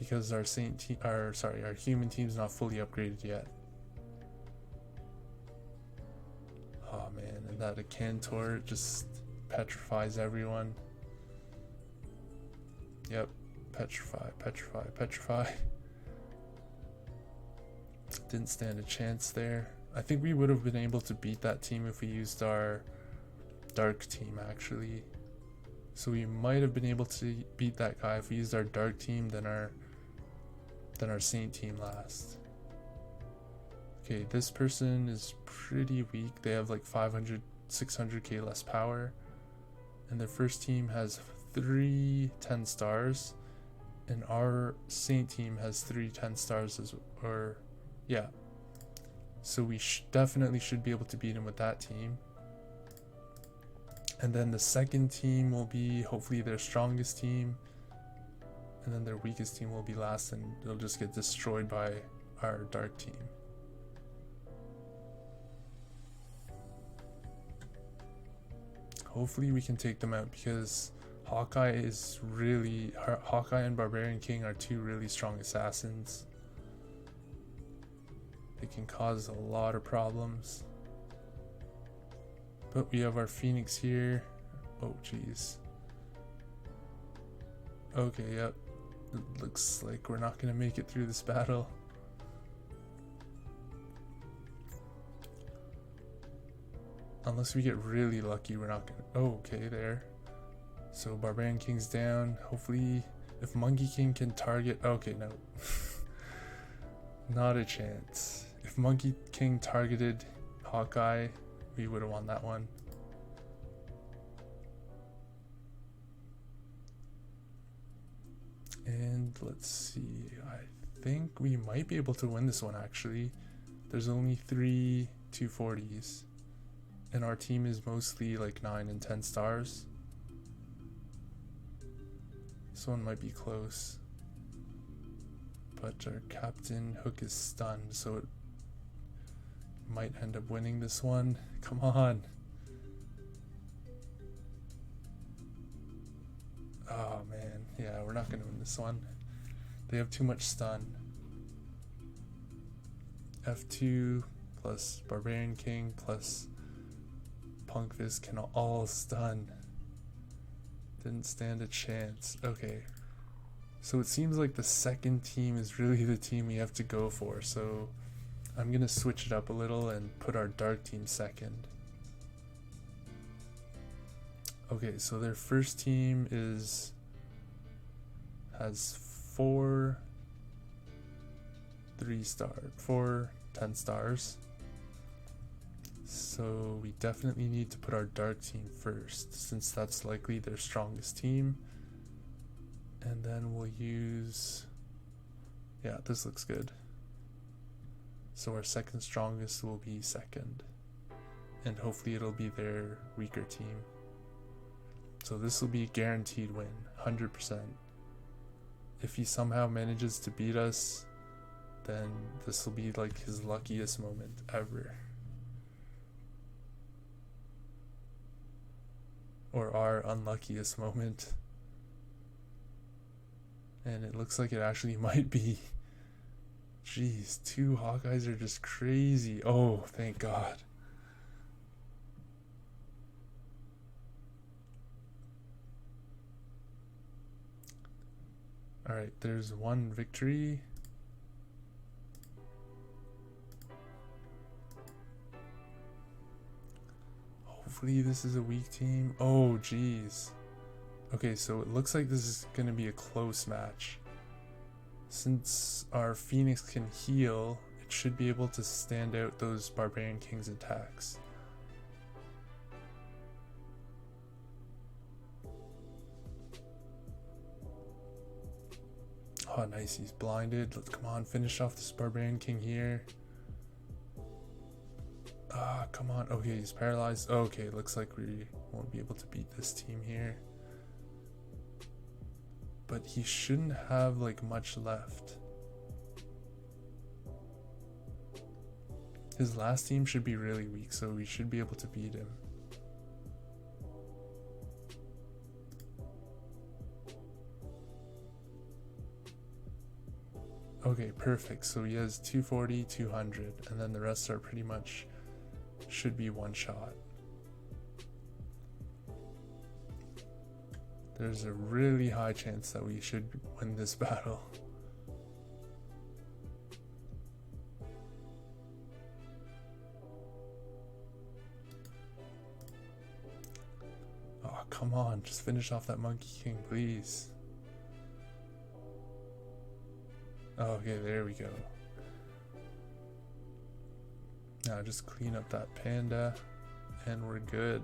S1: because our our human team's not fully upgraded yet. Oh man, and that Cantor just petrifies everyone. Yep, petrify, petrify, petrify. Didn't stand a chance there. I think we would have been able to beat that team if we used our dark team actually. So we might have been able to beat that guy if we used our dark team than our saint team last. Okay, this person is pretty weak. They have like 500, 600k less power. And their first team has 3 10 stars. And our saint team has 3 10 stars yeah. So we definitely should be able to beat him with that team. And then the second team will be hopefully their strongest team. And then their weakest team will be last, and they'll just get destroyed by our dark team. Hopefully we can take them out, because Hawkeye and Barbarian King are 2 really strong assassins. They can cause a lot of problems. But we have our Phoenix here. Oh jeez. Okay, yep. It looks like we're not gonna make it through this battle. Unless we get really lucky, we're not gonna. Oh, okay, there. So Barbarian King's down. Hopefully, if Monkey King can target. Okay, no. Not a chance. If Monkey King targeted Hawkeye, we would have won that one. And let's see. I think we might be able to win this one actually. There's only 3 240s. And our team is mostly like 9 and 10 stars. This one might be close. But our captain Hook is stunned, so it might end up winning this one. Come on. Oh man, yeah, we're not gonna win this one. They have too much stun. F2 plus Barbarian King plus Punkfist can all stun. Didn't stand a chance. Okay. So it seems like the second team is really the team we have to go for, so I'm gonna switch it up a little and put our dark team second. Okay, so their first team has 4 10 stars. So we definitely need to put our dark team first, since that's likely their strongest team. And then we'll use, yeah, this looks good. So our second strongest will be second, and hopefully it'll be their weaker team. So this will be a guaranteed win, 100%. If he somehow manages to beat us, then this will be like his luckiest moment ever. Or our unluckiest moment. And it looks like it actually might be. Jeez, 2 Hawkeyes are just crazy. Oh, thank God. Alright, there's 1 victory. Hopefully this is a weak team. Oh, jeez. Okay, so it looks like this is going to be a close match. Since our Phoenix can heal, it should be able to stand out those Barbarian King's attacks. Oh, nice, he's blinded. Let's come on, finish off this Barbarian King here. Ah, come on. Okay, he's paralyzed. Okay, looks like we won't be able to beat this team here. But he shouldn't have like much left. His last team should be really weak, so we should be able to beat him. Okay, perfect. So he has 240, 200, and then the rest are pretty much should be one shot. There's a really high chance that we should win this battle. Oh, come on, just finish off that Monkey King, please. Okay, there we go. Now just clean up that panda and we're good.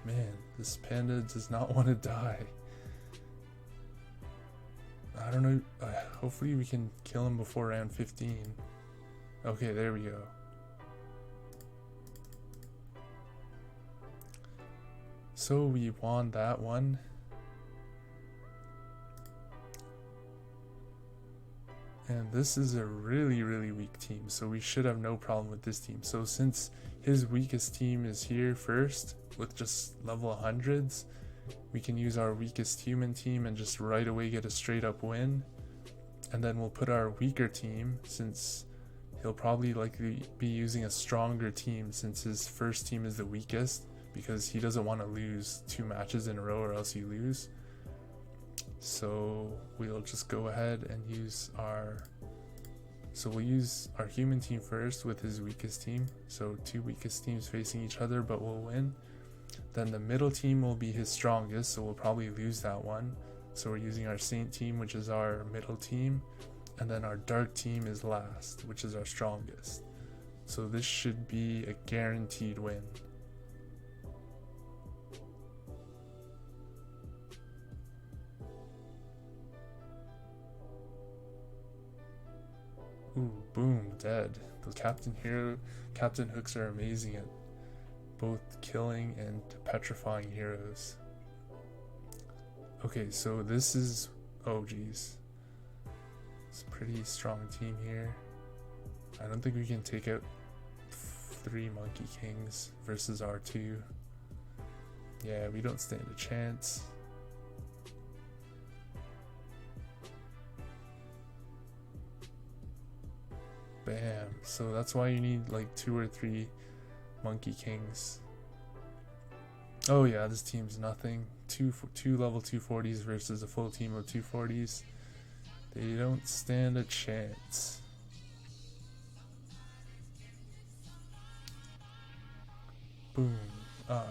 S1: Man, this panda does not want to die. I don't know. Hopefully we can kill him before round 15. Okay, there we go. So we won that one. And this is a really, really weak team, so we should have no problem with this team. So since his weakest team is here first, with just level 100s, we can use our weakest human team and just right away get a straight up win. And then we'll put our weaker team, since he'll probably likely be using a stronger team since his first team is the weakest, because he doesn't want to lose 2 matches in a row or else you lose. So we'll just go ahead and use we'll use our human team first with his weakest team. So 2 weakest teams facing each other, but we'll win. Then the middle team will be his strongest, so we'll probably lose that one. So we're using our Saint team, which is our middle team. And then our dark team is last, which is our strongest. So this should be a guaranteed win. Ooh, boom, dead. The Captain Hooks are amazing at both killing and petrifying heroes. Okay, so this is, oh geez, it's a pretty strong team here. I don't think we can take out 3 Monkey Kings versus our 2. Yeah, we don't stand a chance. Bam. So that's why you need like 2 or 3 Monkey Kings. Oh yeah, this team's nothing. Two level 240s versus a full team of 240s. They don't stand a chance. Boom. Alright.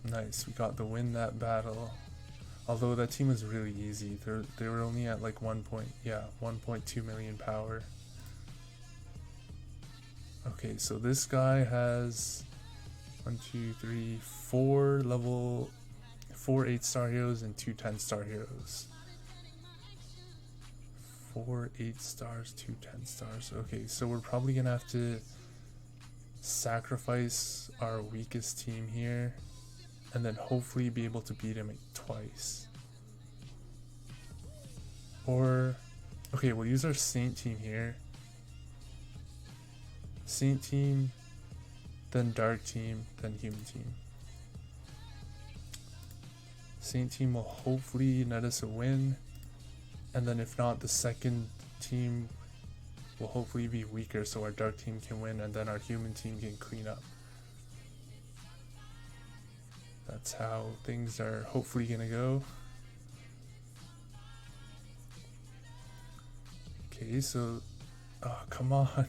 S1: Nice, we got the win that battle. Although that team was really easy. They were only at like 1.2 million power. Okay, so this guy has 4 level 4 8-star heroes and 2 10-star heroes. 4 8 stars, 2 10 stars. Okay, so we're probably gonna have to sacrifice our weakest team here and then hopefully be able to beat him twice. Or, okay, we'll use our Saint team here. Saint team, then Dark team, then Human team. Saint team will hopefully net us a win, and then if not, the second team will hopefully be weaker so our Dark team can win and then our Human team can clean up. That's how things are hopefully gonna go. Okay, so, oh, come on.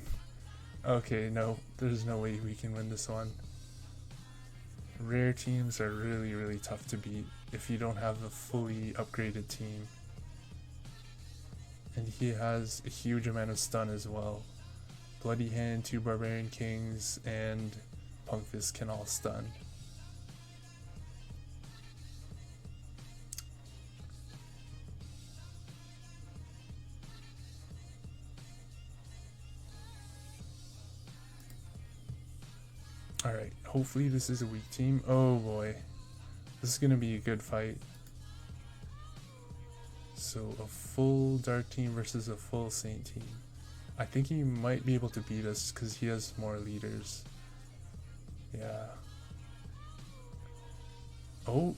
S1: Okay, no, there's no way we can win this one. Rare teams are really, really tough to beat if you don't have a fully upgraded team. And he has a huge amount of stun as well. Bloody Hand, 2 Barbarian Kings, and Punkfist can all stun. Alright, hopefully this is a weak team. Oh boy, this is going to be a good fight. So a full Dark team versus a full Saint team. I think he might be able to beat us because he has more leaders. Yeah. Oh,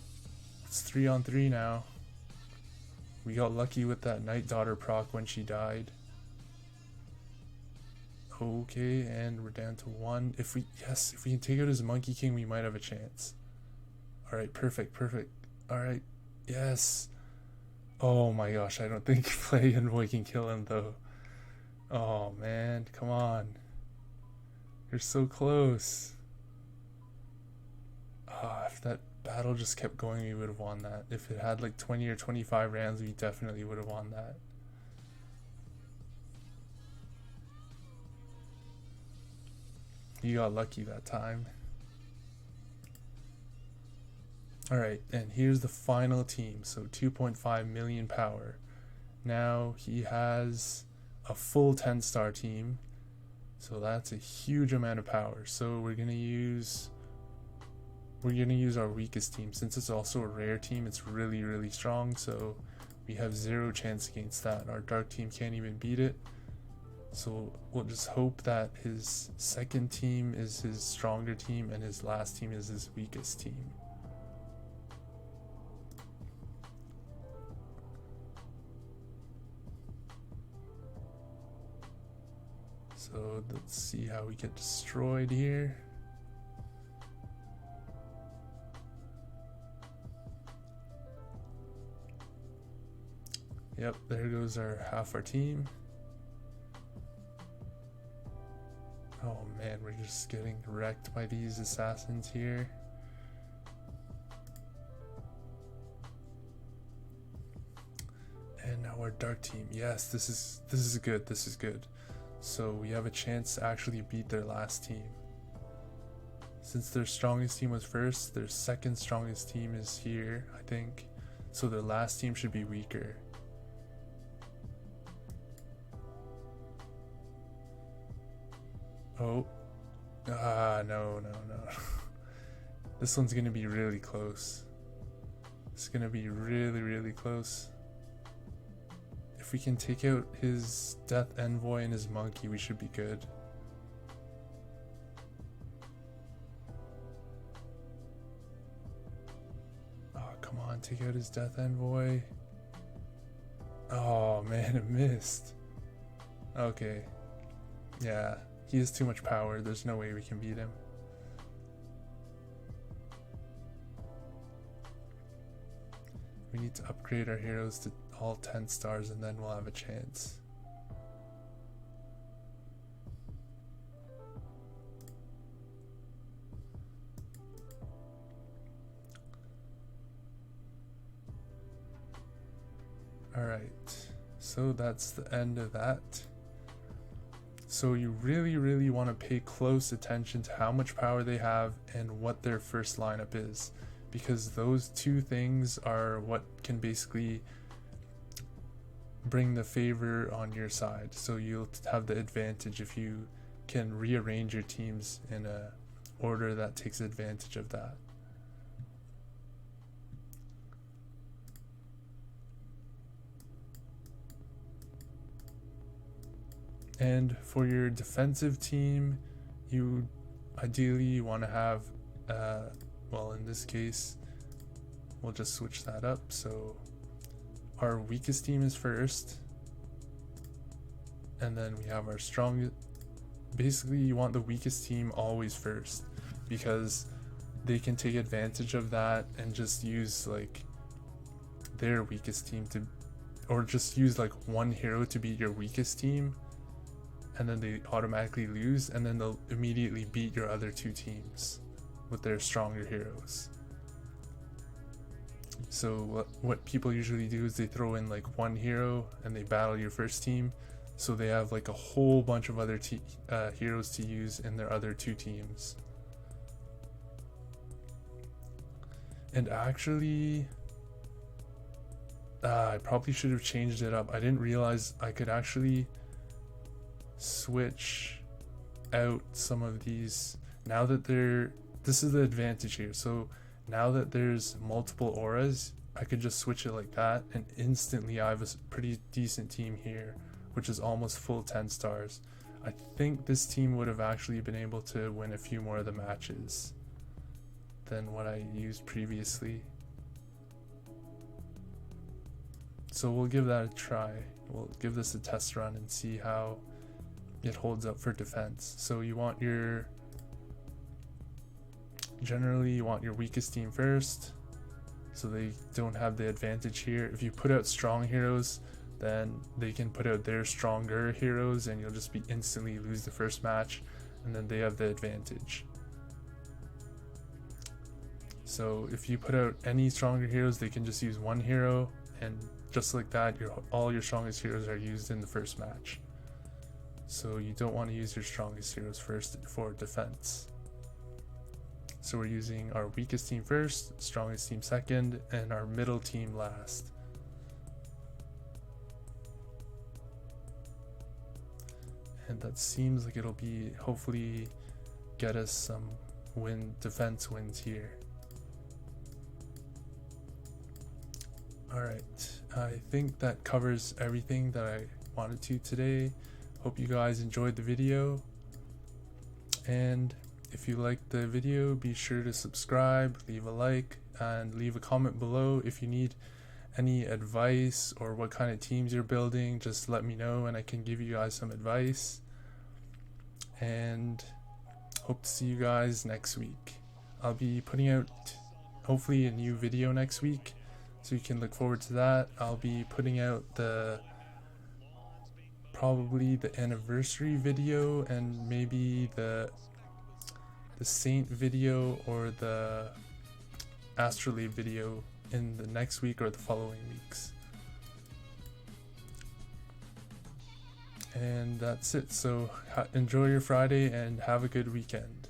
S1: it's 3-on-3 now. We got lucky with that Night Daughter proc when she died. Okay, and we're down to 1. If we can take out his Monkey King, we might have a chance. Alright, perfect. Alright, yes. Oh my gosh, I don't think Play Envoy can kill him though. Oh man, come on. You're so close. If that battle just kept going, we would have won that. If it had like 20 or 25 rounds, we definitely would have won that. You got lucky that time. Alright, and here's the final team. So 2.5 million power. Now he has a full 10-star team. So that's a huge amount of power. So we're gonna use our weakest team. Since it's also a rare team, it's really strong, so we have 0 chance against that. Our dark team can't even beat it. So we'll just hope that his second team is his stronger team and his last team is his weakest team. So let's see how we get destroyed here. Yep, there goes half our team. Oh man, we're just getting wrecked by these assassins here. And now our dark team. Yes, this is good. So we have a chance to actually beat their last team. Since their strongest team was first, their second strongest team is here, I think. So their last team should be weaker. Oh. No. This one's gonna be really close. It's gonna be really close. If we can take out his Death Envoy and his Monkey, we should be good. Oh, come on, take out his Death Envoy. Oh man, it missed. Okay. Yeah. He has too much power, there's no way we can beat him. We need to upgrade our heroes to all 10 stars and then we'll have a chance. Alright, so that's the end of that. So you really want to pay close attention to how much power they have and what their first lineup is, because those two things are what can basically bring the favor on your side. So you'll have the advantage if you can rearrange your teams in a order that takes advantage of that. And for your defensive team, you ideally want to have, well, in this case, we'll just switch that up. So our weakest team is first, and then we have our strongest. Basically, you want the weakest team always first, because they can take advantage of that and just use like their weakest team to, or just use like one hero to beat your weakest team, and then they automatically lose, and then they'll immediately beat your other two teams with their stronger heroes. So what people usually do is they throw in like one hero and they battle your first team, so they have like a whole bunch of other heroes to use in their other two teams. And actually, I probably should have changed it up. I didn't realize I could actually switch out some of these now that this is the advantage here. So now that there's multiple auras, I could just switch it like that and instantly I have a pretty decent team here which is almost full 10 stars. I think this team would have actually been able to win a few more of the matches than what I used previously. So we'll give that a try. We'll give this a test run and see how it holds up for defense. So you want your, generally you want your weakest team first, so they don't have the advantage here. If you put out strong heroes, then they can put out their stronger heroes and you'll just be instantly lose the first match, and then they have the advantage. So if you put out any stronger heroes, they can just use one hero, and just like that, all your strongest heroes are used in the first match. So you don't want to use your strongest heroes first for defense. So we're using our weakest team first, strongest team second, and our middle team last. And that seems like it'll be, hopefully get us some defense wins here. Alright, I think that covers everything that I wanted to today. Hope you guys enjoyed the video, and if you liked the video, be sure to subscribe, leave a like, and leave a comment below. If you need any advice or what kind of teams you're building, just let me know and I can give you guys some advice. And hope to see you guys next week. I'll be putting out hopefully a new video next week, so you can look forward to that. I'll be putting out probably the anniversary video, and maybe the Saint video or the Astrolabe video in the next week or the following weeks. And that's it. So enjoy your Friday and have a good weekend.